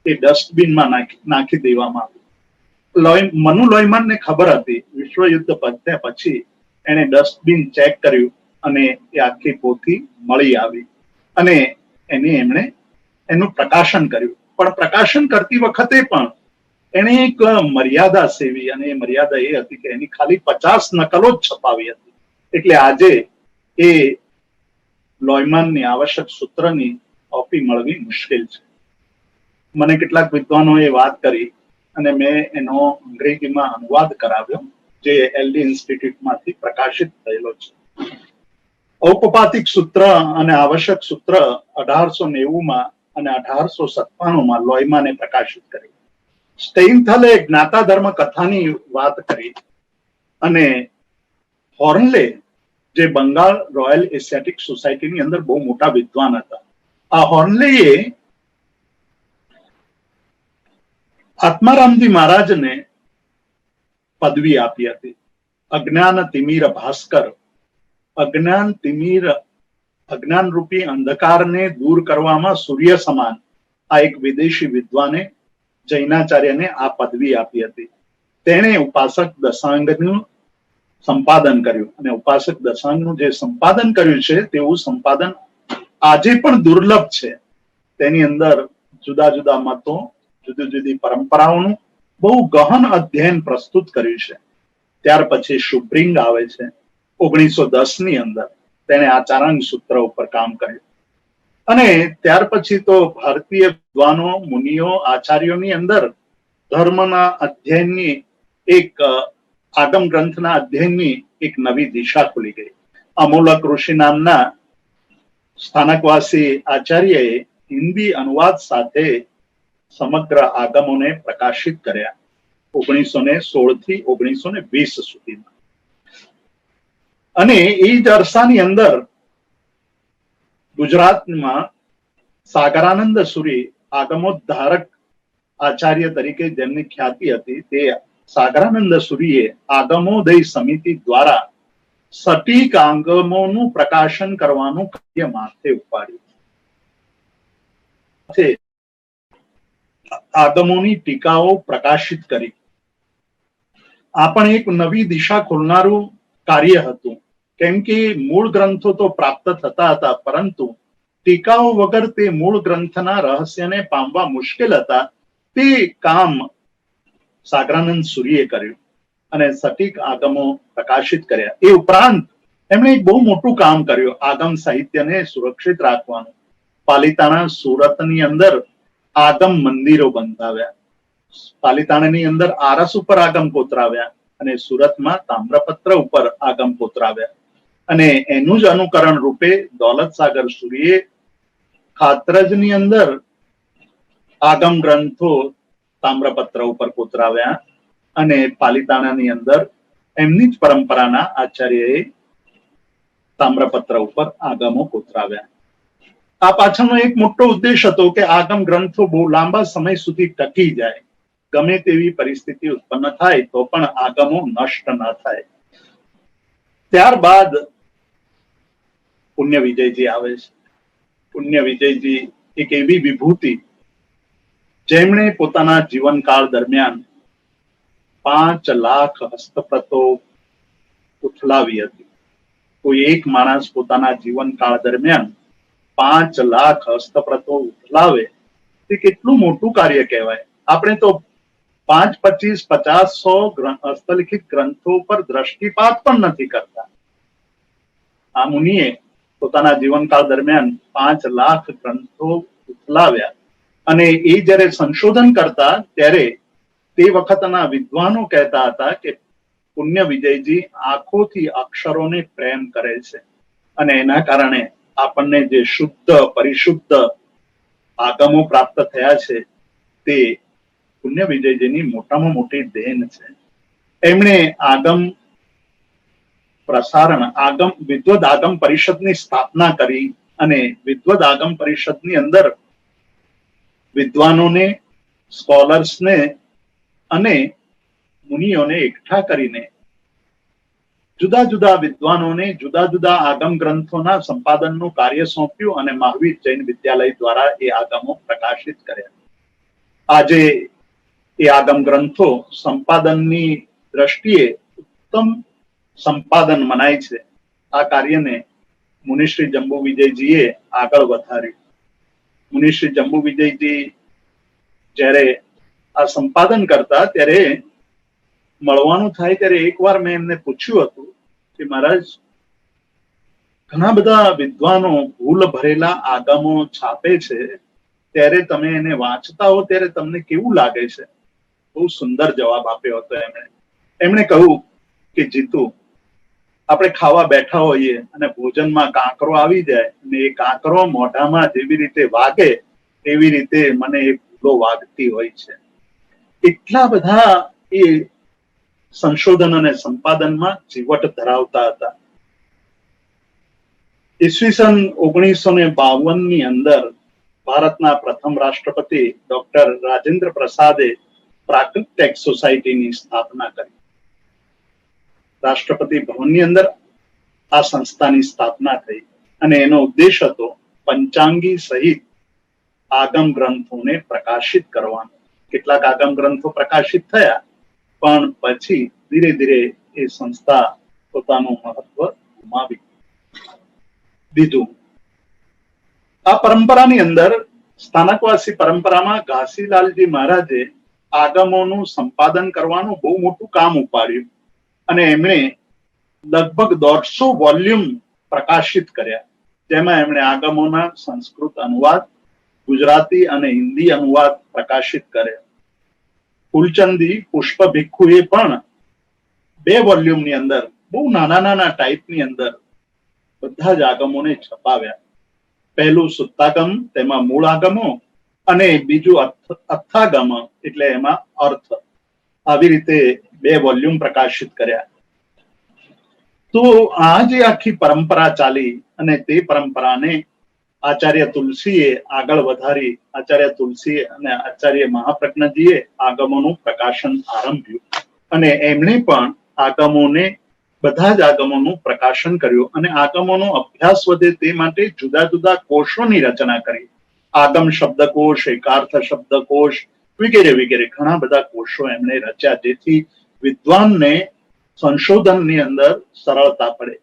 એ ડસ્ટબિનમાં નાખી દેવામાં આવી. મનુ લોયમાનને ખબર હતી વિશ્વયુદ્ધ પત્યા પછી એને ડસ્ટબિન ચેક કર્યું અને એ આખી પોથી મળી આવી અને એમણે એનું પ્રકાશન કર્યું. પણ પ્રકાશન કરતી વખતે પણ એને એક મર્યાદા સેવી અને એ મર્યાદા એ હતી કે એની ખાલી 50 નકલો જ છપાવી હતી. એટલે આજે એ લોયમાનની આવશ્યક સૂત્રની કોપી મળવી મુશ્કેલ છે. મને કેટલાક વિદ્વાનોએ વાત કરી અને મેં એનો અંગ્રેજીમાં અનુવાદ કરાવ્યો જે એલડી ઇન્સ્ટિટ્યૂટમાંથી પ્રકાશિત થયેલો છે. ઔપપાતિક સૂત્ર અને આવશ્યક સૂત્ર 1890માં અને 1897માં લોયમાને પ્રકાશિત કરી. સ્ટેઇનથલે જ્ઞાતા ધર્મ કથાની વાત કરી અને હોર્નલે જે બંગાળ રોયલ એશિયાટિક સોસાયટીની અંદર બહુ મોટા વિદ્વાન હતા. આ હોર્નલેએ આત્મારામજી મહારાજને પદવી આપી હતી અજ્ઞાન તિમિર ભાસ્કર. અજ્ઞાન રૂપી અંધકારને દૂર કરવામાં સૂર્ય સમાન આ એક વિદેશી વિદ્વાને જૈનાચાર્યને આ પદવી આપી હતી. તેણે ઉપાસક દશાંગનું સંપાદન કર્યું અને ઉપાસક દશાંગનું જે સંપાદન કર્યું છે તેવું સંપાદન આજે પણ દુર્લભ છે. તેની અંદર જુદા જુદા મતો, જુદી જુદી પરંપરાઓનું બહુ ગહન અધ્યયન પ્રસ્તુત કર્યું છે. ત્યાર પછી શુબ્રિંગ આવે છે 1910ની અંદર. તેણે આચારાંગ સૂત્ર ઉપર કામ કર્યું અને ત્યાર પછી તો ભારતીય વિદ્વાનો, મુનિઓ, આચાર્યોની અંદર ધર્મના અધ્યયનની એક આગમ ગ્રંથના અધ્યયનની એક નવી દિશા ખુલી ગઈ. અમૂલક ઋષિ નામના સ્થાનકવાસી આચાર્યએ હિન્દી અનુવાદ સાથે સમગ્ર આગમોને પ્રકાશિત કર્યા 1916 થી 1920 સુધીમાં. અને એ જ અરસાની અંદર ગુજરાતમાં સાગરાનંદ સુરી આગમોદ્ધારક આચાર્ય તરીકે જેમની ખ્યાતિ હતી તે સાગરાનંદ સુરીએ આગમોદય સમિતિ દ્વારા સટીક આગમોનું પ્રકાશન કરવાનું કાર્ય માથે ઉપાડ્યું. આગમોની ટીકાઓ પ્રકાશિત કરી. આ પણ એક નવી દિશા ખોલનારું કાર્ય હતું. કેમ કે મૂળ ગ્રંથો તો પ્રાપ્ત થતા હતા પરંતુ ટીકાઓ વગર તે મૂળ ગ્રંથના રહસ્યને પામવા મુશ્કેલ હતા. તે કામ સાગરાનંદ સુરીએ કર્યું અને સટીક આગમો પ્રકાશિત કર્યા. એ ઉપરાંત એમણે એક બહુ મોટું કામ કર્યું આગમ સાહિત્યને સુરક્ષિત રાખવાનું. પાલિતાણા સુરતની અંદર આગમ મંદિરો બંધાવ્યા. પાલિતાણાની અંદર આરસ ઉપર આગમ કોતરાવ્યા અને સુરતમાં તામ્રપત્ર ઉપર આગમ કોતરાવ્યા. અને એનું જ અનુકરણ રૂપે દૌલત સાગર સુરીએ ખાતરજની અંદર આગમ ગ્રંથો તામ્રપત્ર ઉપર કોતરાવ્યા અને પાલિતાણાની અંદર એમની જ પરંપરાના આચાર્યએ તામ્રપત્ર ઉપર આગમો કોતરાવ્યા. આ પાછળનો એક મોટો ઉદ્દેશ હતો કે આગમ ગ્રંથો બહુ લાંબા સમય સુધી ટકી જાય, ગમે તેવી પરિસ્થિતિ ઉત્પન્ન થાય તો પણ આગમો નષ્ટ ન થાય. ત્યારબાદ પુણ્ય વિજયજી આવે છે. પુણ્ય વિજયજી એક એવી વિભૂતિ જેમણે પોતાના જીવનકાળ દરમિયાન 5 લાખ હસ્તપ્રતો ઉથલાવી હતી. કોઈ એક માણસ પોતાના જીવનકાળ દરમિયાન 5 લાખ હસ્તપ્રતો ઉથલાવે તે કેટલું મોટું કાર્ય કહેવાય. આપણે તો 5, 25, 50, 100 હસ્તલિખિત ગ્રંથો પર દ્રષ્ટિપાત પણ નથી કરતા. આ મુનિએ પોતાના જીવનકાળ દરમિયાન 5 લાખ ગ્રંથો ઉથલાવ્યા અને એ જ્યારે સંશોધન કરતા ત્યારે તે વખતના વિદ્વાનો કહેતા હતા કે પુણ્ય વિજયજી આંખોથી અક્ષરોને પ્રેમ કરે છે અને એના કારણે આપણને જે શુદ્ધ પરિશુદ્ધ આગમો પ્રાપ્ત થયા છે તે પુણ્ય વિજયજીની મોટામાં મોટી દેન છે. એમણે આગમ પ્રસારણ વિદ્વદ આગમ પરિષદની સ્થાપના કરી અને વિદ્વદ આગમ પરિષદની અંદર વિદ્વાનોને, સ્કોલર્સને અને મુનિઓને એકઠા કરીને જુદા જુદા વિદ્વાનોને જુદા જુદા આગમ ગ્રંથોના સંપાદનનું કાર્ય સોંપ્યું અને મહાવીર જૈન વિદ્યાલય દ્વારા એ આગમો પ્રકાશિત કર્યા. આજે એ આગમ ગ્રંથો સંપાદનની દ્રષ્ટિએ ઉત્તમ સંપાદન મનાય છે. આ કાર્યને મુનિશ્રી જંબુ વિજયજીએ આગળ વધાર્યું. મુનિશ્રી જંબુ વિજયજી જ્યારે આ સંપાદન કરતા ત્યારે મળવાનું થાય ત્યારે એકવાર મેં એમને પૂછ્યું હતું કે મહારાજ, ઘણા બધા વિદ્વાનો ભૂલ ભરેલા આગમો છાપે છે, ત્યારે તમે એને વાંચતા હો ત્યારે તમને કેવું લાગે છે? બહુ સુંદર જવાબ આપ્યો હતો એમણે કહ્યું કે જીતુ, આપણે ખાવા બેઠા હોઈએ અને ભોજનમાં કાંકરો આવી જાય અને એ કાંકરો મોઢામાં જેવી રીતે વાગે એવી રીતે મને એ ભૂલો વાગતી હોય છે. એટલા બધા એ સંશોધન અને સંપાદનમાં ચીવટ ધરાવતા હતા. ઈસવીસન 1952 ની અંદર ભારતના પ્રથમ રાષ્ટ્રપતિ ડોક્ટર રાજેન્દ્ર પ્રસાદે પ્રાકૃત ટેક્સ સોસાયટીની સ્થાપના કરી. રાષ્ટ્રપતિ ભવનની અંદર આ સંસ્થાની સ્થાપના થઈ અને એનો ઉદ્દેશ હતો પંચાંગી સહિત આગમ ગ્રંથોને પ્રકાશિત કરવાનો. કેટલાક આગમ ગ્રંથો પ્રકાશિત થયા પણ પછી ધીરે ધીરે એ સંસ્થા પોતાનું મહત્વ ગુમાવી દીધું. આ પરંપરાની અંદર સ્થાનકવાસી પરંપરામાં ઘાસીલાલજી મહારાજે આગમોનું સંપાદન કરવાનું બહુ મોટું કામ ઉપાડ્યું અને એમણે લગભગ 150 વોલ્યુમ પ્રકાશિત કર્યા, જેમાં એમણે આગમોના સંસ્કૃત અનુવાદ, ગુજરાતી અને હિન્દી અનુવાદ પ્રકાશિત કર્યા. ફૂલચંદી પુષ્પ ભિક્ષુએ પણ 2 વોલ્યુમની અંદર બહુ નાના નાના ટાઈપની અંદર બધા જ આગમોને છપાવ્યા. પહેલું સુત્તાગમ, તેમાં મૂળ આગમો, અને બીજું અથાગમ એટલે એમાં અર્થ. આવી રીતે 2 વોલ્યુમ પ્રકાશિત કર્યા. તો આ જે આખી પરંપરા ચાલી અને તે પરંપરાને આચાર્ય તુલસીએ આગળ વધારી. આચાર્ય તુલસી અને આચાર્ય મહાપ્રજ્ઞજીએ આગમોનું પ્રકાશન આરંભ્યું અને એમણે પણ આગમોને, બધા જ આગમોનું પ્રકાશન કર્યું અને આગમોનો અભ્યાસ વધે તે માટે જુદા જુદા કોષોની રચના કરી. આગમ શબ્દકોશ, એકાર્થ શબ્દકોશ વગેરે વગેરે ઘણા બધા કોષો એમણે રચ્યા, જેથી વિદ્વાનને સંશોધનની અંદર સરળતા પડે.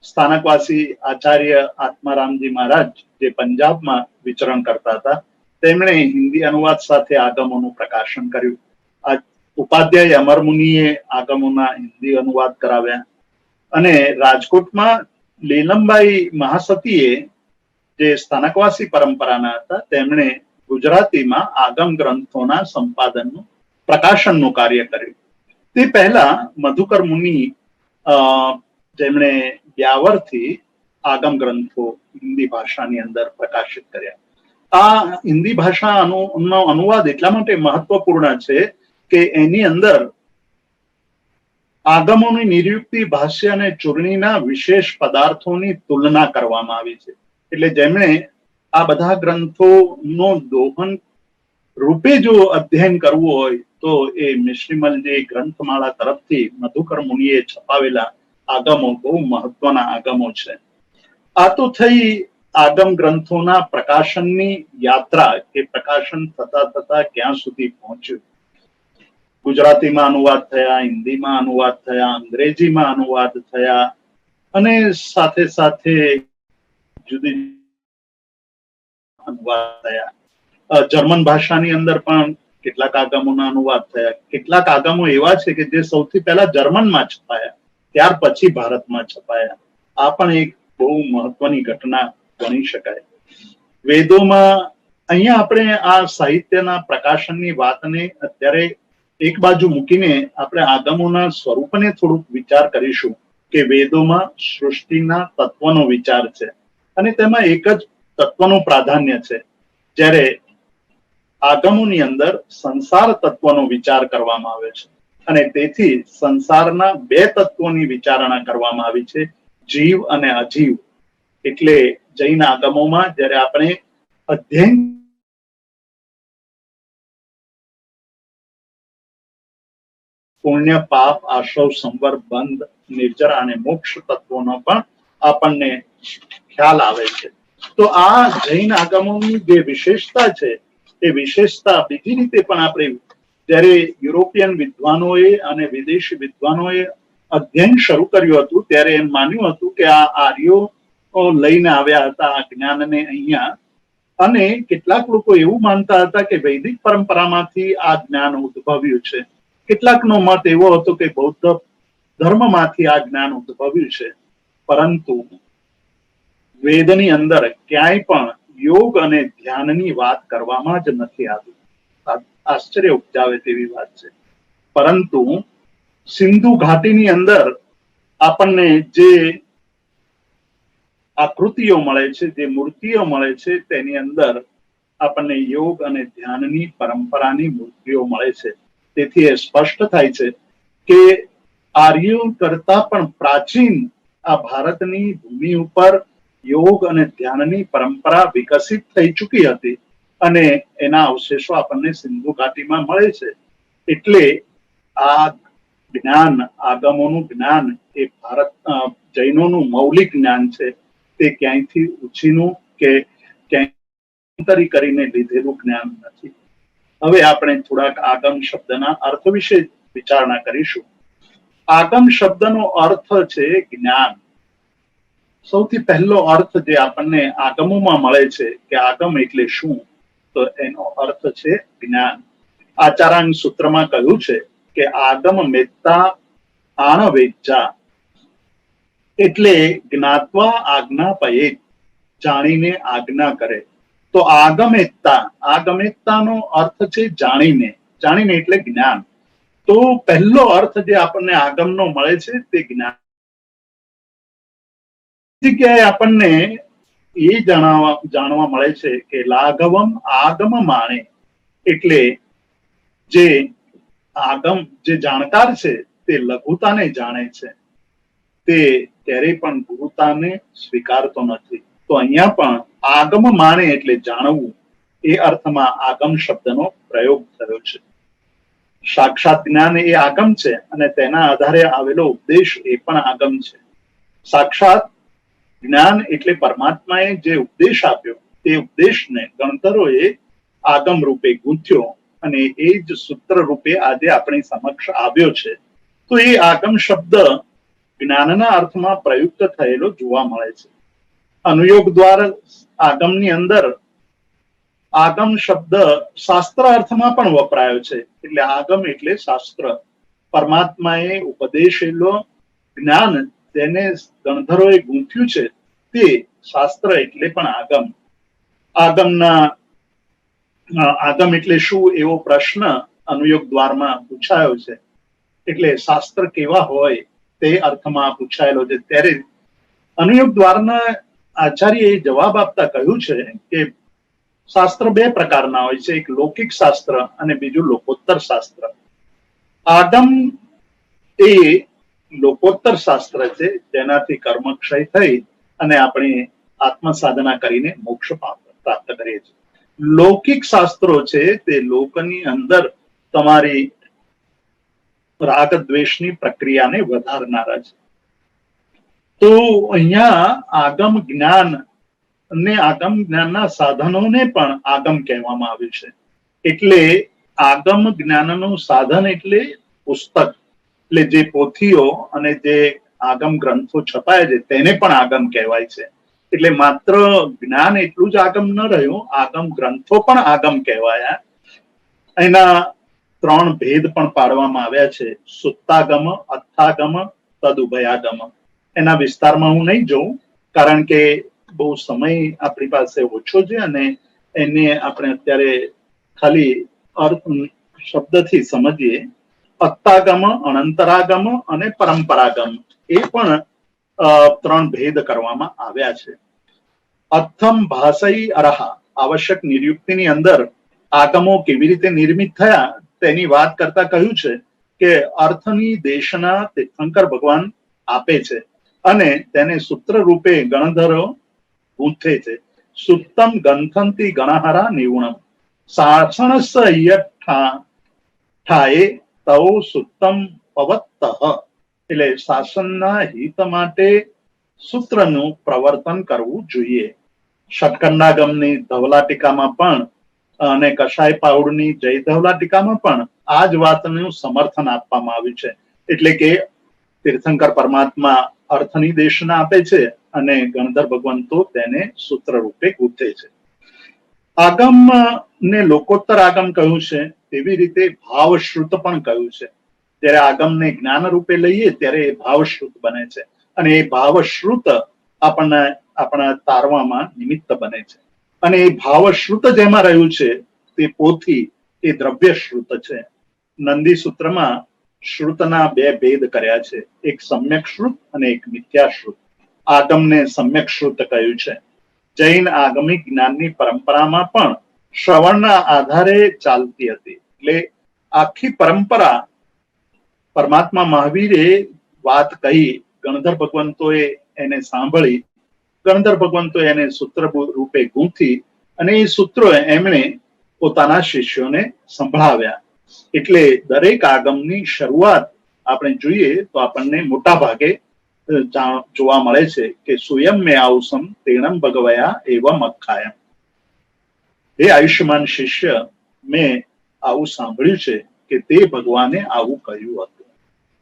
સ્થાનકવાસી આચાર્ય આત્મારામજી મહારાજ જે પંજાબમાં વિચરણ કરતા હતા, તેમણે હિન્દી અનુવાદ સાથે આગમોનું પ્રકાશન કર્યું. ઉપાધ્યાય અમરમુનિએ આગમોના હિન્દી અનુવાદ કરાવ્યા અને રાજકોટમાં લીલમબાઈ મહાસતીએ જે સ્થાનકવાસી પરંપરાના હતા, તેમણે ગુજરાતીમાં આગમ ગ્રંથોના સંપાદનનું, પ્રકાશનનું કાર્ય કર્યું. તે પહેલા મધુકર મુનિ જેમણે બ્યાવરથી આગમ ગ્રંથો હિન્દી ભાષાની અંદર પ્રકાશિત કર્યા. આ હિન્દી ભાષાનો અનુવાદ એટલા માટે મહત્વપૂર્ણ છે કે એની અંદર આગમોની નિરુક્તિ, ભાષ્ય અને ચૂર્ણીના વિશેષ પદાર્થોની તુલના કરવામાં આવી છે. એટલે જેમણે આ બધા ગ્રંથોનો દોહન રૂપે જો અધ્યયન કરવું હોય તો એ મિશ્રીમલજી ગ્રંથમાળા તરફથી મધુકર મુનિએ છપાવેલા આગમો બહુ મહત્વના આગમો છે. આ તો થઈ આગમ ગ્રંથોના પ્રકાશનની યાત્રા, કે પ્રકાશન થતા થતા ક્યાં સુધી પહોંચ્યું. ગુજરાતીમાં અનુવાદ થયા, હિન્દીમાં અનુવાદ થયા, અંગ્રેજીમાં અનુવાદ થયા, અને સાથે સાથે જુદી અનુવાદ થયા. જર્મન ભાષાની અંદર પણ કેટલાક આગમોના અનુવાદ થયા. કેટલાક આગમો એવા છે કે જે સૌથી પહેલા જર્મનમાં છપાયા, ત્યાર પછી ભારતમાં છપાયા. આ પણ એક બહુ મહત્વની ઘટના ગણી શકાય. વેદોમાં અહીંયા આપણે આ સાહિત્યના પ્રકાશનની વાતને અત્યારે એક બાજુ મૂકીને આપણે આગમોના સ્વરૂપને થોડુંક વિચાર કરીશું કે વેદોમાં સૃષ્ટિના તત્વનો વિચાર છે અને તેમાં એક જ તત્વનું પ્રાધાન્ય છે, જ્યારે આગમોની અંદર સંસાર તત્વનો વિચાર કરવામાં આવે છે. અને તેથી સંસારના બે તત્વોની વિચારણા કરવામાં આવી છે, જીવ અને અજીવ. એટલે જૈન આગમોમાં જ્યારે આપણે અધ્યયન પુણ્ય, પાપ, આશવ, સંવર, બંધ, નિર્જરા અને મોક્ષ તત્વોનો પણ આપણને ખ્યાલ આવે છે. તો આ જૈન આગમોની જે વિશેષતા છે એ વિશેષતા બીજી રીતે પણ આપણે જ્યારે યુરોપિયન વિદ્વાનોએ અને વિદેશી વિદ્વાનોએ અધ્યયન શરૂ કર્યું હતું ત્યારે એમ માન્યું હતું કે આ આર્યો લઈને આવ્યા હતા આ જ્ઞાનને અહીંયા, અને કેટલાક લોકો એવું માનતા હતા કે વૈદિક પરંપરામાંથી આ જ્ઞાન ઉદ્ભવ્યું છે. કેટલાકનો મત એવો હતો કે બૌદ્ધ ધર્મમાંથી આ જ્ઞાન ઉદ્ભવ્યું છે. પરંતુ વેદની અંદર ક્યાંય પણ યોગ અને ધ્યાનની વાત કરવામાં જ નથી આવી. આશ્ચર્ય ઉપજાવે તેવી વાત છે. પરંતુ સિંધુ ઘાટીની અંદર આપણને જે આકૃતિઓ મળે છે, જે મૂર્તિઓ મળે છે, તેની અંદર આપણને યોગ અને ધ્યાનની પરંપરાની મૂર્તિઓ મળે છે. તેથી એ સ્પષ્ટ થાય છે કે આર્યો કરતા પણ પ્રાચીન આ ભારતની ભૂમિ ઉપર યોગ અને ધ્યાનની પરંપરા વિકસિત થઈ ચૂકી હતી અને એના અવશેષો આપણને સિંધુ ઘાટીમાં મળે છે. એટલે આ જ્ઞાન, આગમોનું જ્ઞાન એ ભારત જૈનોનું મૌલિક જ્ઞાન છે. તે ક્યાંયથી ઉછીનું કે ક્યાંય કરીને લીધેલું જ્ઞાન નથી. હવે આપણે થોડાક આગમ શબ્દના અર્થ વિશે વિચારણા કરીશું. આગમ શબ્દનો અર્થ છે જ્ઞાન. સૌથી પહેલો અર્થ જે આપણને આગમોમાં મળે છે કે આગમ એટલે શું, તો એનો અર્થ છે જ્ઞાન. આચારાંગ સૂત્રમાં કહ્યું છે કે આગમ મેત્તા આણ વેચ્ચા, એટલે જ્ઞાત્વા આજ્ઞા પયે, જાણીને આજ્ઞા કરે. તો આગમેત્તાનો અર્થ છે જાણીને. જાણીને એટલે જ્ઞાન. તો પહેલો અર્થ જે આપણને આગમનો મળે છે તે જ્ઞાન. જગ્યાએ આપણને એ જાણવા મળે છે કે લાઘવમ આગમ માણે, એટલે જે આગમ જે જાણકાર છે તે લઘુતાને જાણે છે, તે ક્યારેય પણ ગુરુતાને સ્વીકારતો નથી. તો અહીંયા પણ આગમ માણે એટલે જાણવું, એ અર્થમાં આગમ શબ્દનો પ્રયોગ થયો છે. સાક્ષાત જ્ઞાન એ આગમ છે અને તેના આધારે આવેલો ઉપદેશ એ પણ આગમ છે. સાક્ષાત જ્ઞાન એટલે પરમાત્માએ જે ઉપદેશ આપ્યો તે ઉપદેશને ગણતરોએ આગમ રૂપે ગૂંથ્યો અને એ જ સૂત્ર રૂપે આજે આપણી સમક્ષ આવ્યો છે. તો એ આગમ શબ્દ જ્ઞાનના અર્થમાં પ્રયુક્ત થયેલો જોવા મળે છે. અનુયોગ દ્વારા આગમની અંદર આગમ શબ્દ શાસ્ત્ર અર્થમાં પણ વપરાયો છે. એટલે આગમ એટલે શાસ્ત્ર. પરમાત્માએ ઉપદેશેલો જ્ઞાન જેને ગણધરોએ ગૂંથ્યું છે તે શાસ્ત્ર એટલે પણ આગમ. આગમ એટલે શું એવો પ્રશ્ન અનુયોગ દ્વારમાં પૂછાયો છે. એટલે શાસ્ત્ર કેવા હોય તે અર્થમાં પૂછાયેલો છે. ત્યારે અનુયોગ દ્વારના આચાર્યએ જવાબ આપતા કહ્યું છે કે શાસ્ત્ર બે પ્રકારના હોય છે, એક લૌકિક શાસ્ત્ર અને બીજું લોકોત્તર શાસ્ત્ર. આગમ એ લોકોત્તર શાસ્ત્ર છે, જેનાથી કર્મક્ષય થઈ અને આપણે આત્મ સાધના કરીને મોક્ષ પ્રાપ્ત કરીએ છીએ. લૌકિક શાસ્ત્રો છે તે લોકની અંદર તમારી રાગ દ્વેષની પ્રક્રિયાને વધારનારા છે. તો અહીંયા આગમ જ્ઞાન અને આગમ જ્ઞાનના સાધનોને પણ આગમ કહેવામાં આવ્યું છે. એટલે આગમ જ્ઞાનનું સાધન એટલે પુસ્તક, એટલે જે પોથીઓ અને જે આગમ ગ્રંથો છપાયા છે તેને પણ આગમ કહેવાય છે. એટલે માત્ર જ્ઞાન એટલું જ આગમ ન રહ્યું, આગમ ગ્રંથો પણ આગમ કહેવાયા. એના 3 ભેદ પણ પાડવામાં આવ્યા છે: સુત્તાગમ, અથાગમ, તદુભયાગમ. એના વિસ્તારમાં હું નહીં જોઉં, કારણ કે બહુ સમય આપણી પાસે ઓછો છે અને એને આપણે અત્યારે ખાલી અર્થ શબ્દથી સમજીએ. અત્તાગમ, અનંતરાગમ અને પરંપરાગમ, એ પણ 3 ભેદ કરવામાં આવ્યા છે. અથમ ભાષઈ અરહા, આવશ્યક નિર્યુક્તિની અંદર આગમો કેવી રીતે નિર્મિત થયા તેની વાત કરતા કહ્યું છે કે અર્થની દેશના તીર્થંકર ભગવાન આપે છે અને તેને સૂત્ર રૂપે ગણધરો ગૂંથે છે. સુત્તમ ગંથંતી ગણહરા નિવુણમ શાસનસ યઠાએ તૌ સુત્તમ પવત્તઃ. એટલે શાસનના હિત માટે સૂત્રનું પ્રવર્તન કરવું જોઈએ. ષટખંડાગમની ધવલા ટીકામાં પણ અને કશાય પાઉડની જય ધવલા ટીકામાં પણ આ જ વાતનું સમર્થન આપવામાં આવ્યું છે. એટલે કે તીર્થંકર પરમાત્મા અર્થની દેશના આપે છે અને ગણધર ભગવંતો તેને સૂત્ર રૂપે ગૂંથે છે. આગમ ને લોકોત્તર આગમ કહ્યું છે, તેવી રીતે ભાવશ્રુત પણ કહ્યું છે. જ્યારે આગમને જ્ઞાન રૂપે લઈએ ત્યારે એ ભાવશ્રુત બને છે અને એ ભાવશ્રુત આપણને આપણા તારવામાં નિમિત્ત બને છે. અને એ ભાવશ્રુત જેમાં રહ્યું છે તે પોથી એ દ્રવ્યશ્રુત છે. નંદી સૂત્રમાં શ્રુતના 2 ભેદ કર્યા છે, એક સમ્યક શ્રુત અને એક મિથ્યાશ્રુત. આગમને સમ્યક શ્રુત કહ્યું છે. જૈન આગમિક જ્ઞાનની પરંપરામાં પણ શ્રવણના આધારે ચાલતી હતી. એટલે આખી પરંપરા પરમાત્મા મહાવીરે વાત કહી, ગણધર ભગવંતોએ એને સાંભળી, ગણધર ભગવંતોએ એને સૂત્ર રૂપે ગૂંથી અને એ સૂત્રો એમણે પોતાના શિષ્યોને સંભળાવ્યા. એટલે દરેક આગમની શરૂઆત આપણે જોઈએ તો આપણને મોટા ભાગે જોવા મળે છે કે સુયમ મે આવસમ તેણમ ભગવયા એવમ અખાયમ. હે આયુષ્યમાન શિષ્ય, મેં આવું સાંભળ્યું છે કે તે ભગવાને આવું કહ્યું હતું.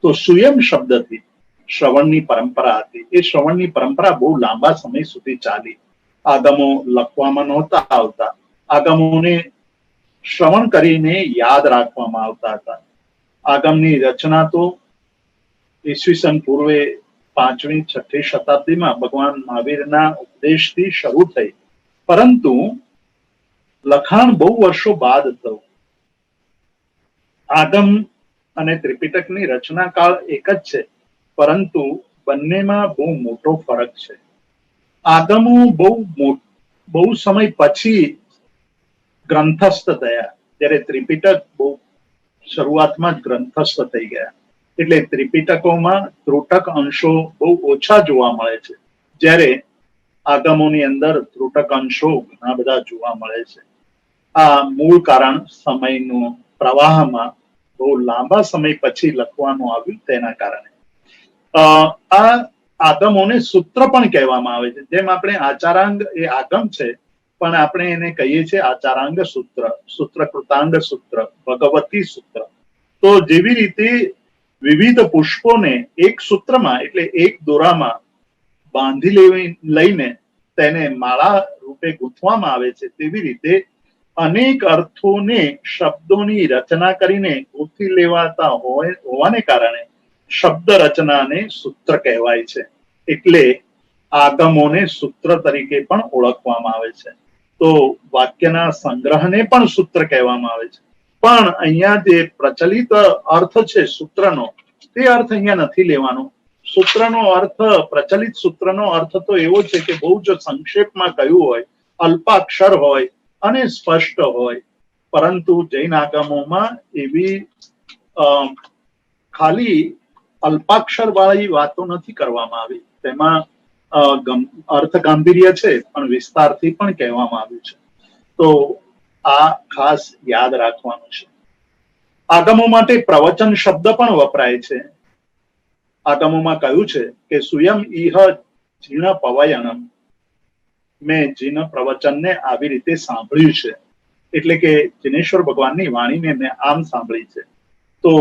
તો સુયમ શબ્દથી શ્રવણની પરંપરા હતી. એ શ્રવણની પરંપરા બહુ લાંબા સમય સુધી ચાલી. આગમો લખવામાં નહોતા આવતા, આગમોને શ્રવણ કરીને યાદ રાખવામાં આવતા હતા. આગમની રચના તો ઈસવીસન પૂર્વે 5મી 6ઠી શતાબ્દીમાં ભગવાન મહાવીરના ઉપદેશથી શરૂ થઈ, પરંતુ લખાણ બહુ વર્ષો બાદ થયું. આગમ અને ત્રિપિટકની રચના કાળ એક જ છે, પરંતુ બંનેમાં બહુ મોટો ફરક છે. આગમો બહુ સમય પછી ગ્રંથસ્થ થયા, જ્યારે ત્રિપિટક બહુ શરૂઆતમાં જ ગ્રંથસ્થ થઈ ગયા. એટલે ત્રિપિટકોમાં ત્રુટક અંશો બહુ ઓછા જોવા મળે છે, જ્યારે આગમોની અંદર ત્રુટક અંશો ઘણા બધા જોવા મળે છે. આ મૂળ કારણ સમયનો પ્રવાહમાં બહુ લાંબા સમય પછી લખવાનું આવ્યું તેના કારણે. આ આગમોને સૂત્ર પણ કહેવામાં આવે છે. જેમ આપણે આચારાંગ એ આગમ છે, પણ આપણે એને કહીએ છીએ આચારાંગ સૂત્ર, સૂત્રકૃતાંગ સૂત્ર, ભગવતી સૂત્ર. તો જેવી રીતે વિવિધ પુષ્પોને એક સૂત્રમાં એટલે એક દોરામાં બાંધી લઈને તેને માળા રૂપે ગૂંથવામાં આવે છે, તેવી રીતે અનેક અર્થોને શબ્દોની રચના કરીને ગૂંથી લેવાતા હોવાને કારણે શબ્દ રચનાને સૂત્ર કહેવાય છે. એટલે આગમોને સૂત્ર તરીકે પણ ઓળખવામાં આવે છે. તો વાક્યના સંગ્રહને પણ સૂત્ર કહેવામાં આવે છે. પણ અહીંયા જે પ્રચલિત અર્થ છે સૂત્રનો, તે અર્થ અહીંયા નથી લેવાનો. સૂત્રનો અર્થ, પ્રચલિત સૂત્રનો અર્થ તો એવો છે કે બહુ જ સંક્ષેપમાં કહ્યું હોય, અલ્પાક્ષર હોય અને સ્પષ્ટ હોય. પરંતુ જૈન આગમોમાં એવી ખાલી અલ્પાક્ષર વાળી વાતો નથી કરવામાં આવી, તેમાં અર્થ ગાંભીર્ય છે પણ વિસ્તારથી પણ કહેવામાં આવ્યું છે. તો આ ખાસ યાદ રાખવાનું છે. આગમો માટે પ્રવચન શબ્દ પણ વપરાય છે. આગમોમાં કહ્યું છે કે સુયમ ઇહ જીર્ણ પવયનમ, મેં જીર્ણ પ્રવચનને આવી રીતે સાંભળ્યું છે, એટલે કે જિનેશ્વર ભગવાનની વાણીને મેં આમ સાંભળી છે. તો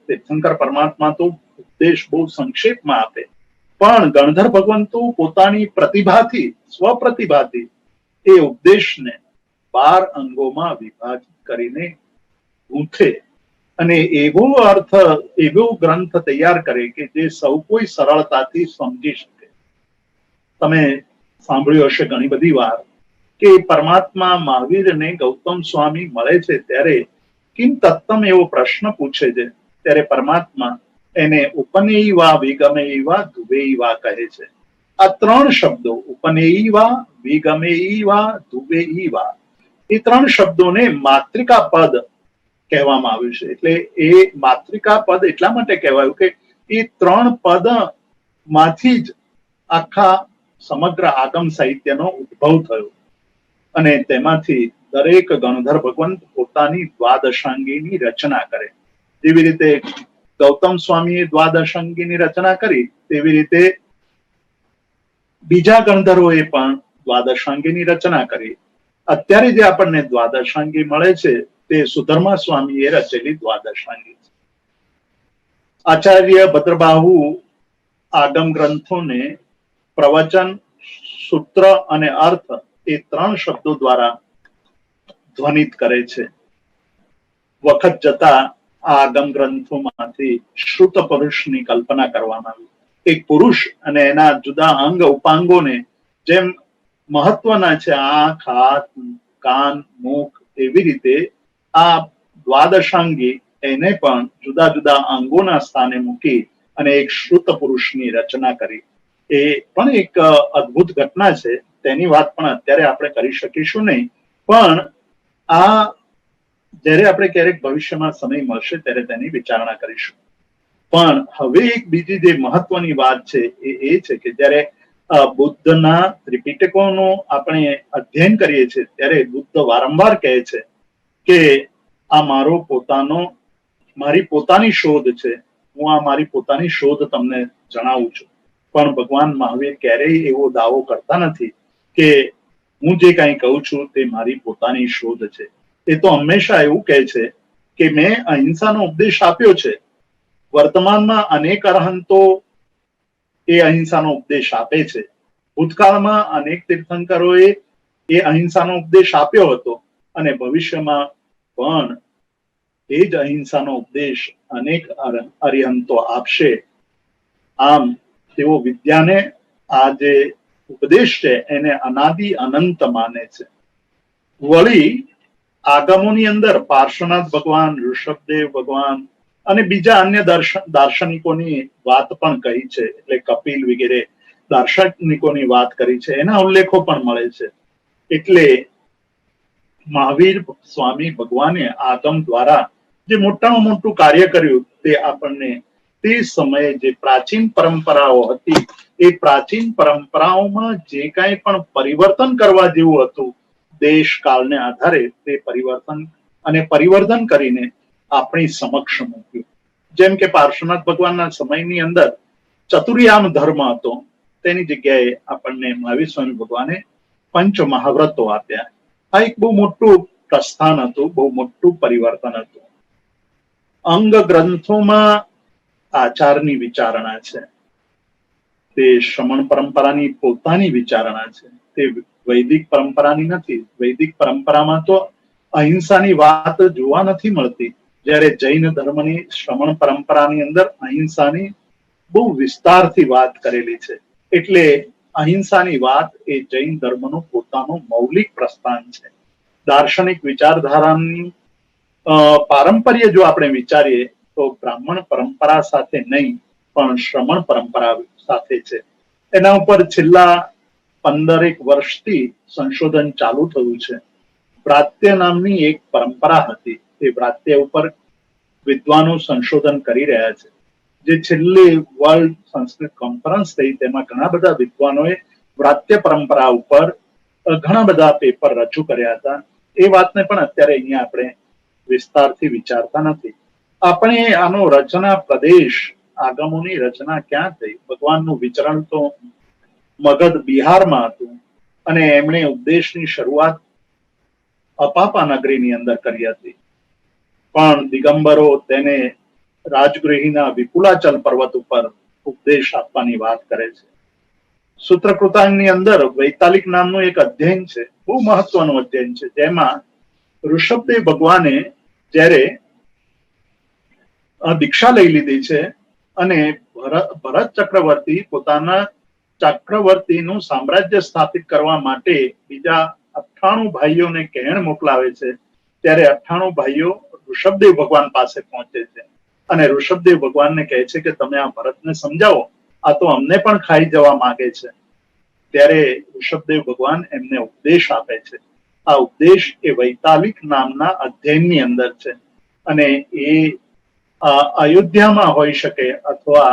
તીર્થંકર પરમાત્મા તો ઉપદેશ બહુ સંક્ષેપમાં આપે, પણ ગણધર ભગવંતો પોતાની પ્રતિભાથી, સ્વપ્રતિભાથી એ ઉપદેશને 12 અંગોમાં વિભાજિત કરીને ગૂંથે અને એવો અર્થ, એવો ગ્રંથ તૈયાર કરે કે જે સૌ કોઈ સરળતાથી સમજી શકે. તમે સાંભળ્યું હશે ઘણી બધી વાર કે પરમાત્મા મહાવીરને ગૌતમ સ્વામી મળે છે ત્યારે કિમ તત્તમ એવો પ્રશ્ન પૂછે છે, ત્યારે પરમાત્મા એને ઉપનેયી વા વિગમેયી વા ધુવેયી વા કહે છે. આ 3 શબ્દો, ઉપનેયી વા વિગમેયી વા ધુવેયી વા, એ 3 શબ્દોને માત્રિકા પદ કહેવામાં આવ્યું છે. એટલે એ માત્રિકા પદ એટલા માટે કહેવાયું કે એ 3 પદ માંથી જ આખા સમગ્ર આગમ સાહિત્યનો ઉદ્ભવ થયો અને તેમાંથી દરેક ગણધર ભગવંત પોતાની દ્વાદશાંગીની રચના કરે. જેવી રીતે ગૌતમ સ્વામીએ દ્વાદશાંગીની રચના કરી, તેવી રીતે બીજા ગણધરોએ પણ દ્વાદશાંગીની રચના કરી. અત્યારે જે આપણને દ્વાદશાંગી મળે છે તે સુધર્મા સ્વામીએ રચેલી દ્વાદશાંગી છે. આચાર્ય ભદ્રબાહુ આગમ ગ્રંથોને પ્રવચન, સૂત્ર અને અર્થ એ 3 શબ્દો દ્વારા ધ્વનિત કરે છે. વખત જતા આ આગમ ગ્રંથોમાંથી શ્રુત પુરુષની કલ્પના કરવામાં આવી. એક પુરુષ અને એના જુદા અંગ ઉપાંગોને જેમ મહત્વના છે આંખ, હાથ, કાન, મુખ, એવી રીતે આ દ્વાદશાંગી એને પણ જુદા જુદા અંગોના સ્થાને મૂકી અને એક શ્રુત પુરુષની રચના કરી. એ પણ એક અદ્ભુત ઘટના છે. તેની વાત પણ અત્યારે આપણે કરી શકીશું નહીં, પણ આ જ્યારે આપણે ક્યારેક ભવિષ્યમાં સમય મળશે ત્યારે તેની વિચારણા કરીશું. પણ હવે એક બીજી જે મહત્વની વાત છે એ છે કે જ્યારે બુદ્ધના ત્રિપિટકોનું આપણે અધ્યયન કરીએ છીએ ત્યારે બુદ્ધ વારંવાર કહે છે કે આ મારી પોતાની શોધ છે, હું આ મારી પોતાની શોધ તમને જણાવું છું. પણ ભગવાન મહાવીર ક્યારેય એવો દાવો કરતા નથી કે હું જે કંઈ કહું છું તે મારી પોતાની શોધ છે. એ તો હંમેશા એવું કહે છે કે મેં અહિંસાનો ઉપદેશ આપ્યો છે. વર્તમાનમાં અનેક અરહંતો એ અહિંસાનો ઉપદેશ આપે છે. ભૂતકાળમાં અનેક તીર્થંકરોએ એ અહિંસાનો ઉપદેશ આપ્યો હતો અને ભવિષ્યમાં પણ એ જ અહિંસાનો ઉપદેશ અનેક અરિહંતો આપશે. આમ તેઓ વિદ્યાને, આ જે ઉપદેશ છે એને અનાદિ અનંત માને છે. વળી આગમોની અંદર પાર્શ્વનાથ ભગવાન, ઋષભદેવ ભગવાન અને બીજા અન્ય દાર્શનિકોની વાત પણ કહી છે. એટલે કપિલ વગેરે દાર્શનિકોની વાત કરી છે, એના ઉલ્લેખો પણ મળે છે. એટલે મહાવીર સ્વામી ભગવાને આગમ દ્વારા જે મોટામાં મોટું કાર્ય કર્યું તે આપણને તે સમયે જે પ્રાચીન પરંપરાઓ હતી એ પ્રાચીન પરંપરાઓમાં જે કાંઈ પણ પરિવર્તન કરવા જેવું હતું, દેશ કાળને આધારે તે પરિવર્તન કરીને આપણી સમક્ષ મૂક્યું. જેમ કે પાર્શ્વનાથ ભગવાનના સમયની અંદર ચતુર્યામ ધર્મ હતો, તેની જગ્યાએ આપણને મહાવીર સ્વામી ભગવાને પંચ મહાવ્રતો આપ્યા. આ એક બહુ મોટું પ્રસ્થાન હતું, બહુ મોટું પરિવર્તન હતું. અંગ ગ્રંથોમાં આચારની વિચારણા છે, તે શ્રમણ પરંપરાની પોતાની વિચારણા છે, તે વૈદિક પરંપરાની નથી. વૈદિક પરંપરામાં તો અહિંસાની વાત જોવા નથી મળતી, જ્યારે જૈન ધર્મની શ્રમણ પરંપરાની અંદર અહિંસાની બહુ વિસ્તારથી વાત કરેલી છે. એટલે અહિંસાની વાત એ જૈન ધર્મનું પોતાનું મૌલિક પ્રસ્થાન છે. દાર્શનિક વિચારધારાની પારંપર્ય જો આપણે વિચારીએ તો બ્રાહ્મણ પરંપરા સાથે નહીં પણ શ્રમણ પરંપરા સાથે છે. એના ઉપર છેલ્લા 15 વર્ષથી સંશોધન ચાલુ થયું છે. વ્રાત્ય નામની એક પરંપરા હતી, એ વ્રાત્ય ઉપર વિદ્વાનો સંશોધન કરી રહ્યા છે. જે છેલ્લી વર્લ્ડ સંસ્કૃત કોન્ફરન્સ થઈ તેમાં ઘણા બધા વિદ્વાનોએ વ્રાત્ય પરંપરા ઉપર ઘણા બધા પેપર રજૂ કર્યા હતા. એ વાતને પણ અત્યારે અહીંયા આપણે વિસ્તારથી વિચારતા નથી. આપણે આનો રચના પ્રદેશ, આગમોની રચના ક્યાં થઈ? ભગવાનનું વિચરણ તો મગધ બિહારમાં હતું અને એમણે ઉપદેશની શરૂઆત અપાપા નગરીની અંદર કરી હતી. પણ દિગંબરો તેને રાજગૃહીના વિપુલાચલ પર્વત ઉપર ઉપદેશ આપવાની વાત કરે છે. સૂત્રકૃતાંગની અંદર વૈતાલિક નામનું એક અધ્યયન છે, બહુ મહત્વનું અધ્યયન છે, જેમાં ઋષભદેવ ભગવાને જ્યારે દીક્ષા લઈ લીધી છે અને ભરત ચક્રવર્તી પોતાના ચક્રવર્તીનું સામ્રાજ્ય સ્થાપિત કરવા માટે બીજા 98 ભાઈઓને કહેણ મોકલાવે છે, ત્યારે 98 ભાઈઓ ઋષભદેવ ભગવાન પાસે પહોંચે છે અને ઋષભદેવ ભગવાનને કહે છે કે તમે આ ભરતને સમજાવો, આ તો અમને પણ ખાઈ જવા માંગે છે. ત્યારે ઋષભદેવ ભગવાન એમને ઉપદેશ આપે છે. આ ઉપદેશ એ વૈતાલિક નામના અધ્યયનની અંદર છે અને એ અયોધ્યામાં હોઈ શકે અથવા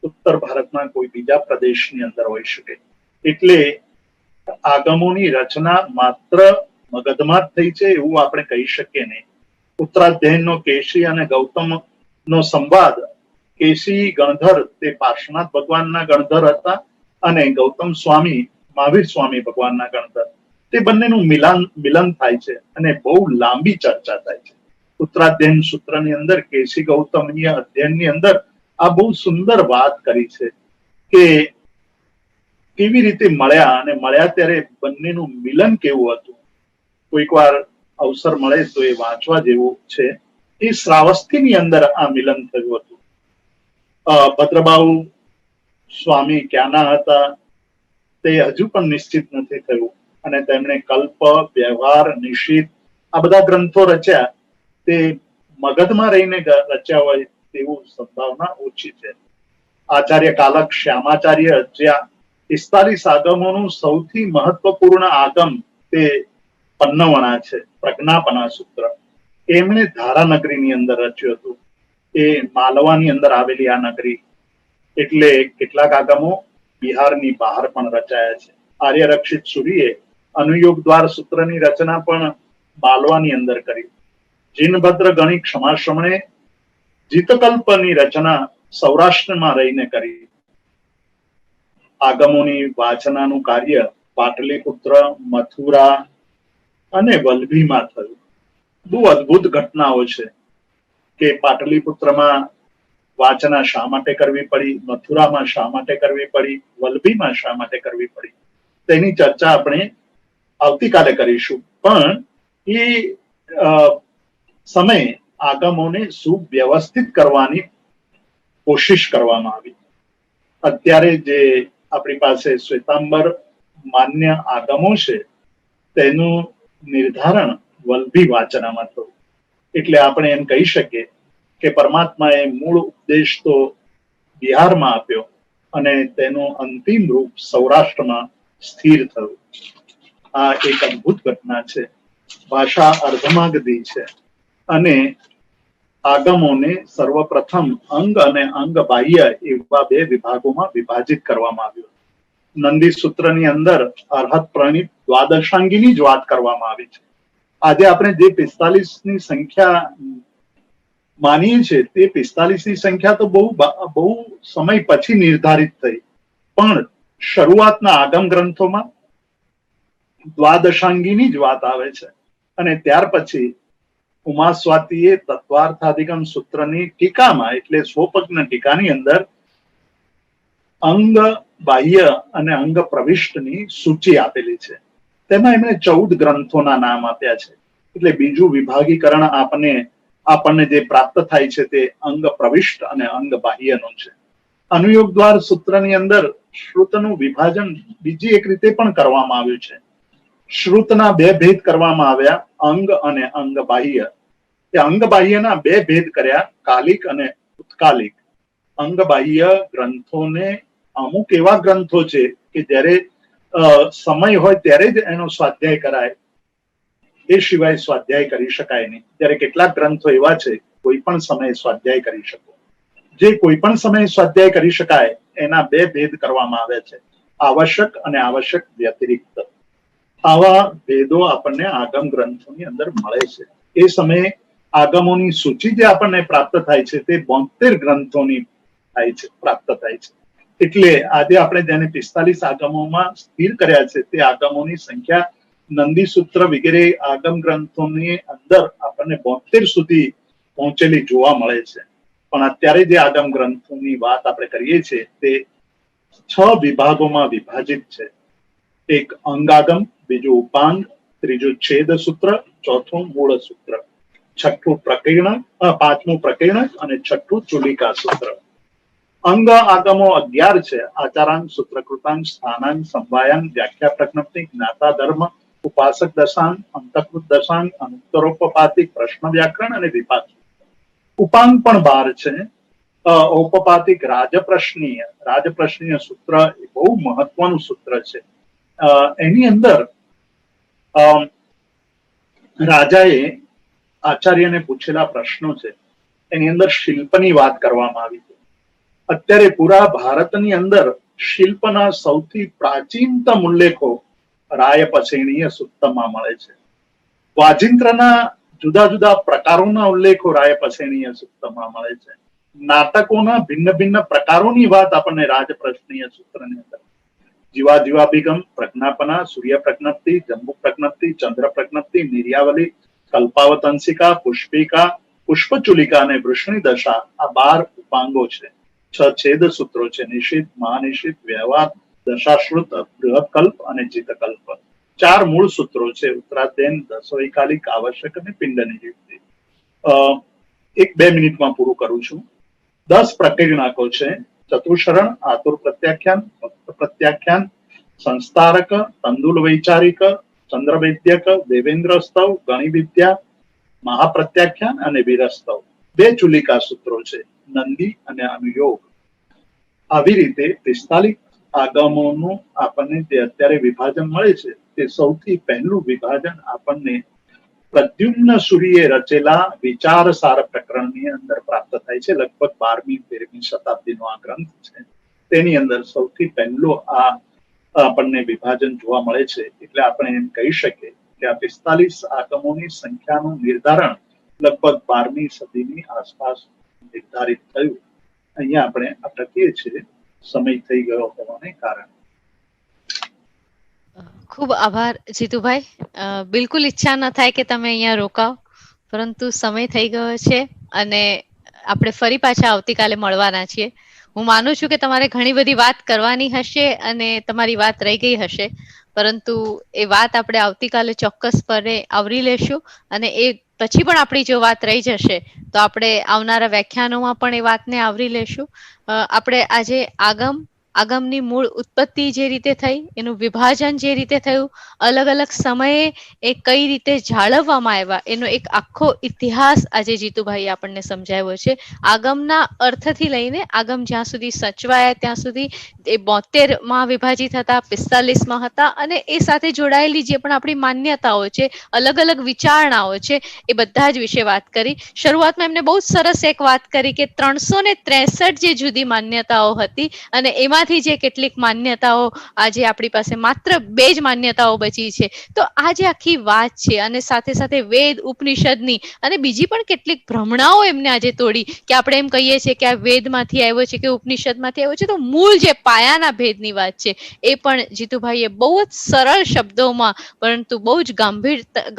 ઉત્તર ભારતના કોઈ બીજા પ્રદેશની અંદર હોઈ શકે. એટલે આગમોની રચના માત્ર મગધમાં જ થઈ છે એવું આપણે કહી શકીએ નહીં. ઉત્તરાધ્યયનનો કેશી અને ગૌતમ નો સંવાદ, કેશી ગણધર તે પાર્શ્વનાથ ભગવાનના ગણધર હતા અને ગૌતમ સ્વામી મહાવીર સ્વામી ભગવાનના ગણધર, તે બંનેનું મિલન થાય છે અને બહુ લાંબી ચર્ચા થાય છે. ઉત્તરાધ્યયન સૂત્રની અંદર કેશી ગૌતમીય અધ્યયનની અંદર આ બહુ સુંદર વાત કરી છે કે કેવી રીતે મળ્યા અને મળ્યા ત્યારે બંનેનું મિલન કેવું હતું. કોઈક વાર અવસર મળે તો એ વાંચવા જેવું છે. એ શ્રાવસ્તીની અંદર આ મિલન થયું હતું. ભદ્રબાહુ સ્વામી ક્યાંના હતા તે હજુ પણ નિશ્ચિત નથી થયું અને તેમણે કલ્પ, વ્યવહાર, નિશિત આ બધા ગ્રંથો રચ્યા તે મગધમાં રહીને રચ્યા હોય તેવું સંભાવના ઓછી છે. આચાર્ય કાલક શ્યામાચાર્ય જ્યાં 45 આગમોનું સૌથી મહત્વપૂર્ણ આગમ તે પન્નવણા છે, પ્રજ્ઞાપના સૂત્ર, એમણે ધારાનગરીની અંદર રચ્યું હતું. એ માલવાની અંદર આવેલી આ નગરી, એટલે કેટલાક આગમો બિહારની બહાર પણ રચાયા છે. આર્ય રક્ષિત સુરીએ અનુયોગ દ્વાર સૂત્રની રચના પણ માલવાની અંદર કરી. જીનભદ્ર ગણિત ક્ષમાશ્રમણે જીતકલ્પની રચના સૌરાષ્ટ્રમાં રહીને કરી. આગમોની વાચનાનું કાર્ય પાટલીપુત્ર, મથુરા અને વલ્ભીમાં થયું. બહુ અદભુત ઘટનાઓ છે કે પાટલીપુત્રમાં વાચના શા માટે કરવી પડી, મથુરામાં શા માટે કરવી પડી, વલ્ભીમાં શા માટે કરવી પડી, તેની ચર્ચા આપણે આવતીકાલે કરીશું. પણ એ સમયે આગમોને સુવ્યવસ્થિત કરવાની કોશિશ કરવામાં આવી. અત્યારે જે આપણી પાસે શ્વેતાંબર માન્ય આગમો છે તેનું નિર્ધારણ વલ્ભી વાચનામાં થયું. એટલે આપણે એમ કહી શકીએ કે પરમાત્માએ મૂળ ઉપદેશ તો બિહારમાં આપ્યો અને તેનું અંતિમ રૂપ સૌરાષ્ટ્રમાં સ્થિર થયું. આ એક અદભુત ઘટના છે. ભાષા અર્ધમાગધી છે અને આગમોને સર્વપ્રથમ અંગ અને અંગ બાહ્ય એવા બે વિભાગોમાં વિભાજિત કરવામાં આવ્યું. નંદી સૂત્રની અંદર અર્હત પ્રણિત દ્વાદશાંગીની જ વાત કરવામાં આવી છે. આજે આપણે જે 45ની સંખ્યા માનીએ છીએ તે 45ની સંખ્યા તો બહુ સમય પછી નિર્ધારિત થઈ, પણ શરૂઆતના આગમ ગ્રંથોમાં દ્વાદશાંગીની જ વાત આવે છે અને ત્યાર પછી ઉમાસ્વાતીએ તત્વાર્થાધિગમ સૂત્રની ટીકામાં એટલે સ્વપજ્ઞ ટીકાની અંદર અંગ બાહ્ય અને અંગ પ્રવિષ્ટની સૂચિ આપેલી છે. તેમાં એમણે 14 ગ્રંથોના નામ આપ્યા છે. એટલે બીજું વિભાગીકરણ આપણને જે પ્રાપ્ત થાય છે તે અંગ પ્રવિષ્ટ અને અંગ બાહ્યનું છે. અનુયોગ દ્વાર સૂત્રની અંદર શ્રુતનું વિભાજન બીજી એક રીતે પણ કરવામાં આવ્યું છે. શ્રુતના 2 ભેદ કરવામાં આવ્યા, અંગ અને અંગ બાહ્ય. તે અંગ બાહ્યના 2 ભેદ કર્યા, કાલિક અને ઉત્કાલિક. અંગ બાહ્ય ગ્રંથોને અમુક એવા ગ્રંથો છે કે જ્યારે સમય હોય ત્યારે જ એનો સ્વાધ્યાય કરાય, એ સિવાય સ્વાધ્યાય કરી શકાય નહીં. ત્યારે કેટલાક ગ્રંથો એવા છે કોઈ પણ સમયે સ્વાધ્યાય કરી શકો. જે કોઈ પણ સમયે સ્વાધ્યાય કરી શકાય એના બે ભેદ કરવામાં આવે છે, આવશ્યક અને આવશ્યક વ્યતિરિક્ત. આવા ભેદો આપણને આગમ ગ્રંથોની અંદર મળે છે. એ સમયે આગમોની સૂચિ જે આપણને પ્રાપ્ત થાય છે તે 72 ગ્રંથોની થાય છે, પ્રાપ્ત થાય છે. એટલે આજે આપણે જેને 45 આગમોમાં સ્થિર કર્યા છે તે આગમોની સંખ્યા નંદી સૂત્ર વગેરે આગમ ગ્રંથોની અંદર આપણને 72 સુધી પહોંચેલી જોવા મળે છે. પણ અત્યારે જે આગમ ગ્રંથોની વાત આપણે કરીએ છીએ તે 6 વિભાગોમાં વિભાજિત છે. એક અંગાગમ, બીજું ઉપાંગ, ત્રીજું છેદ સૂત્ર, ચોથું મૂળ સૂત્ર, છઠ્ઠું પ્રકીર્ણક, પાંચમું પ્રકીર્ણક અને છઠ્ઠું ચુલિકા સૂત્ર. અંગ આગમો 11 છે. આચારાંગ, સૂત્રકૃતાંગ, સ્થાનાંગ, સંવાયાંગ, વ્યાખ્યા પ્રજ્ઞપ્તિ, જ્ઞાતા ધર્મ, ઉપાસક દશાંગ, અંતકૃત દશાંગ, અનુત્તરોપપાતિક, પ્રશ્ન વ્યાકરણ અને વિપાક. ઉપાંગ પણ 12 છે. ઔપપાતિક, રાજપ્રશ્નીય સૂત્ર એ બહુ મહત્વનું સૂત્ર છે. એની અંદર રાજાએ આચાર્યને પૂછેલા પ્રશ્નો છે એની અંદર શિલ્પની વાત કરવામાં આવી છે. અત્યારે પૂરા ભારતની અંદર શિલ્પના સૌથી પ્રાચીનતમ ઉલ્લેખો રાયપસેણીય સૂક્તમાં મળે છે. વાજિંત્રના જુદા જુદા પ્રકારોના ઉલ્લેખો રાયપસેણીય સૂક્તમાં મળે છે. નાટકોના ભિન્ન ભિન્ન પ્રકારોની વાત આપણને રાજપ્રશ્નીય સૂત્રની અંદર, જીવાભિગમ, પ્રજ્ઞાપના, સૂર્ય પ્રજ્ઞપ્તિ, જંબુ પ્રજ્ઞપ્તિ, ચંદ્ર પ્રજ્ઞપ્તિ, નિર્યાવલી, કલ્પાવતંસિકા, પુષ્પિકા, પુષ્પચુલિકા અને વૃષ્ણિ દશા, આ 12 ઉપાંગો છે. 6 છેદ સૂત્રો છે, નિષિદ્ધ, મહાનિષિદ્ધ, વ્યવહાર, દશાશ્રુત, બૃહત્કલ્પ અને જીતકલ્પ. 4 મૂળ સૂત્રો છે, ઉત્તરાધ્યન, દસવૈકાલિક, આવશ્યક અને પિંડ નિયુક્તિ. 1-2 મિનિટમાં પૂરું કરું છું. 10 પ્રકીર્ણકો છે, ચતુશરણ, આતુર પ્રત્યાખ્યાન, ભક્ત પ્રત્યાખ્યાન, સંસ્તારક, તંદુલ વૈચારિક, ચંદ્રવૈદ્યક, દેવેન્દ્ર સ્તવ, ગણિવિદ્યા, મહાપ્રત્યાખ્યાન અને વીરસ્તવ. 2 ચુલિકા સૂત્રો છે, નંદી અને અનુયોગ. આવી રીતે 45 આગમોનું આપણને જે અત્યારે વિભાજન મળે છે તે સૌથી પહેલું વિભાજન આપણને પ્રદ્યુમ્ન સૂરીએ રચેલા વિચારસાર પ્રકરણની અંદર પ્રાપ્ત થાય છે. લગભગ 12મી-13મી શતાબ્દીનો આ ગ્રંથ છે. તેની અંદર સૌથી પહેલો આ આપણને વિભાજન જોવા મળે છે. એટલે આપણે એમ કહી શકીએ કે આ 45 આગમોની સંખ્યાનું નિર્ધારણ લગભગ 12મી સદીની આસપાસ નિર્ધારિત થયું. અહીંયા આપણે અટકીએ છીએ, સમય થઈ ગયો હોવાને કારણે. ખૂબ આભાર જીતુભાઈ. બિલકુલ ઈચ્છા ન થાય કે તમે અહીંયા રોકાવ, પરંતુ સમય થઈ ગયો છે અને આપણે ફરી પાછા આવતીકાલે મળવાના છીએ. હું માનું છું કે તમારે ઘણી બધી વાત કરવાની હશે અને તમારી વાત રહી ગઈ હશે, પરંતુ એ વાત આપણે આવતીકાલે ચોક્કસપણે આવરી લેશું અને એ પછી પણ આપણી જો વાત રહી જશે તો આપણે આવનારા વ્યાખ્યાનોમાં પણ એ વાતને આવરી લેશું. આપણે આજે આગમની મૂળ ઉત્પત્તિ જે રીતે થઈ, એનું વિભાજન જે રીતે થયું, અલગ અલગ સમયે એ કઈ રીતે જાળવવામાં આવ્યા, એનો એક આખો ઇતિહાસ આજે જીતુભાઈ આપણને સમજાવ્યો છે. આગમના અર્થથી લઈને આગમ જ્યાં સુધી સચવાયા ત્યાં સુધી એ 72માં વિભાજિત હતા, 45માં હતા અને એ સાથે જોડાયેલી જે પણ આપણી માન્યતાઓ છે, અલગ અલગ વિચારણાઓ છે, એ બધા જ વિશે વાત કરી. શરૂઆતમાં એમને બહુ સરસ એક વાત કરી કે 363 જે જુદી માન્યતાઓ હતી અને એમાંથી જે કેટલીક માન્યતાઓ આજે આપણી પાસે માત્ર 2 જ માન્યતાઓ બચી છે. તો આ જે આખી વાત છે અને સાથે સાથે વેદ ઉપનિષદની અને બીજી પણ કેટલીક ભ્રમણાઓ એમને આજે તોડી કે આપણે એમ કહીએ છીએ કે આ વેદમાંથી આવ્યો છે કે ઉપનિષદમાંથી આવ્યો છે, તો મૂળ જે પાયાના ભેદની વાત છે એ પણ જીતુભાઈએ બહુ જ સરળ શબ્દોમાં પરંતુ બહુ જ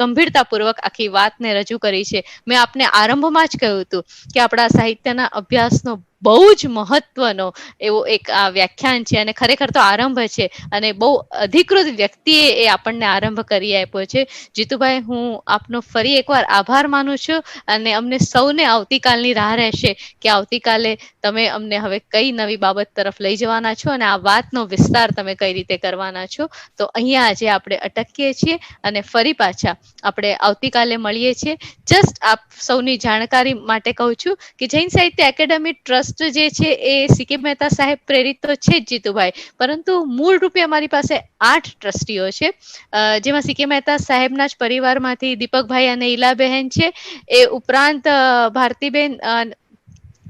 ગંભીરતાપૂર્વક આખી વાતને રજૂ કરી છે. મેં આપને આરંભમાં જ કહ્યું હતું કે આપણા સાહિત્યના અભ્યાસનો બહુ જ મહત્વનો એવો એક આ વ્યાખ્યાન છે અને ખરેખર તો આરંભ છે અને બહુ અધિકૃત વ્યક્તિએ એ આપણને આરંભ કરી આપ્યો છે. જીતુભાઈ, હું આપનો ફરી એકવાર આભાર માનું છું અને અમને સૌને આવતીકાલની રાહ રહેશે કે આવતીકાલે તમે અમને હવે કઈ નવી બાબત તરફ લઈ જવાના છો અને આ વાતનો વિસ્તાર તમે કઈ રીતે કરવાના છો. તો અહીંયા આજે આપણે અટકીએ છીએ અને ફરી પાછા આપણે આવતીકાલે મળીએ છીએ. જસ્ટ આપ સૌની જાણકારી માટે કહું છું કે જૈન સાહિત્ય એકેડેમી ટ્રસ્ટ જે છે એ સી.કે. મહેતા સાહેબ પ્રેરિત તો છે જ જીતુભાઈ, પરંતુ મૂળ રૂપે અમારી પાસે 8 ટ્રસ્ટીઓ છે, જેમાં સી.કે. મહેતા સાહેબના જ પરિવારમાંથી દીપકભાઈ અને ઈલાબહેન છે. એ ઉપરાંત ભારતીબેન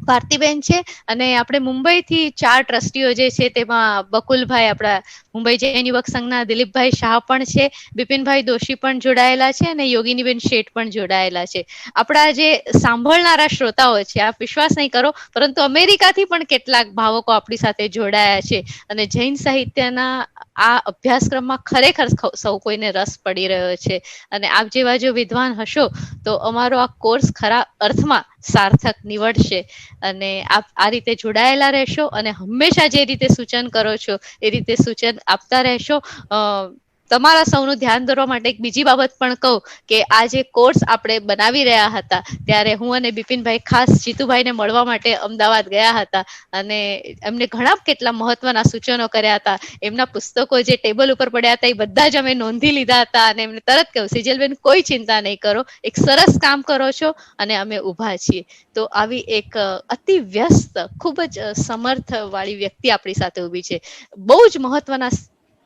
ભારતીબેન છે અને આપણે મુંબઈથી 4 ટ્રસ્ટીઓ જે છે તેમાં બકુલભાઈ આપણા મુંબઈ જૈન યુવક સંઘના દિલીપભાઈ શાહ પણ છે, બિપિનભાઈ દોશી પણ જોડાયેલા છે અને યોગિનીબેન શેઠ પણ જોડાયેલા છે. આપણા જે સાંભળનારા શ્રોતાઓ છે, આપ વિશ્વાસ નહીં કરો પરંતુ અમેરિકાથી પણ કેટલાક ભાવકો આપણી સાથે જોડાયા છે અને જૈન સાહિત્યના આ અભ્યાસક્રમમાં ખરેખર સૌ કોઈને રસ પડી રહ્યો છે અને આપ જેવા જો વિદ્વાન હશો તો અમારો આ કોર્સ ખરા અર્થમાં સાર્થક નીવડશે અને આપ આ રીતે જોડાયેલા રહેશો અને હંમેશા જે રીતે સૂચન કરો છો એ રીતે સૂચન આપતા રહેશો. તમારા સૌનું ધ્યાન દોરવા માટે એક બીજી બાબત પણ કહું કે આ જે કોર્સ આપણે બનાવી રહ્યા હતા ત્યારે હું અને બિપિનભાઈ ખાસ જીતુભાઈને મળવા માટે અમદાવાદ ગયા હતા અને એમને ઘણા કેટલા મહત્વના સૂચનો કર્યા હતા. એમના પુસ્તકો જે ટેબલ ઉપર પડ્યા હતા એ બધા જ અમે નોંધી લીધા હતા અને એમને તરત કહ્યું, સિજલબેન કોઈ ચિંતા નહીં કરો, એક સરસ કામ કરો છો અને અમે ઊભા છીએ. તો આવી એક અતિ વ્યસ્ત ખૂબ જ સમર્થ વાળી વ્યક્તિ આપણી સાથે ઊભી છે. બહુ જ મહત્વના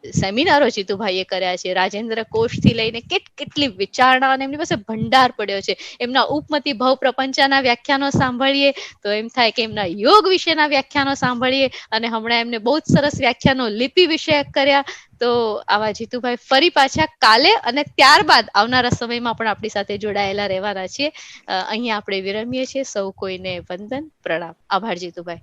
સેમિનારો જીતુભાઈએ કર્યા છે. રાજેન્દ્ર કોષથી લઈને કેટલી વિચારણા અને એમની પાસે ભંડાર પડ્યો છે. એમના ઉપમતિ ભવ પ્રપંચના વ્યાખ્યાનો સાંભળીએ તો એમ થાય કે એમના યોગ વિશેના વ્યાખ્યાનો સાંભળીએ અને હમણાં એમને બહુ જ સરસ વ્યાખ્યાનો લિપિ વિષયક કર્યા. તો આવા જીતુભાઈ ફરી પાછા કાલે અને ત્યારબાદ આવનારા સમયમાં પણ આપણી સાથે જોડાયેલા રહેવાના છીએ. અહીંયા આપણે વિરમીએ છીએ. સૌ કોઈને વંદન પ્રણામ. આભાર જીતુભાઈ.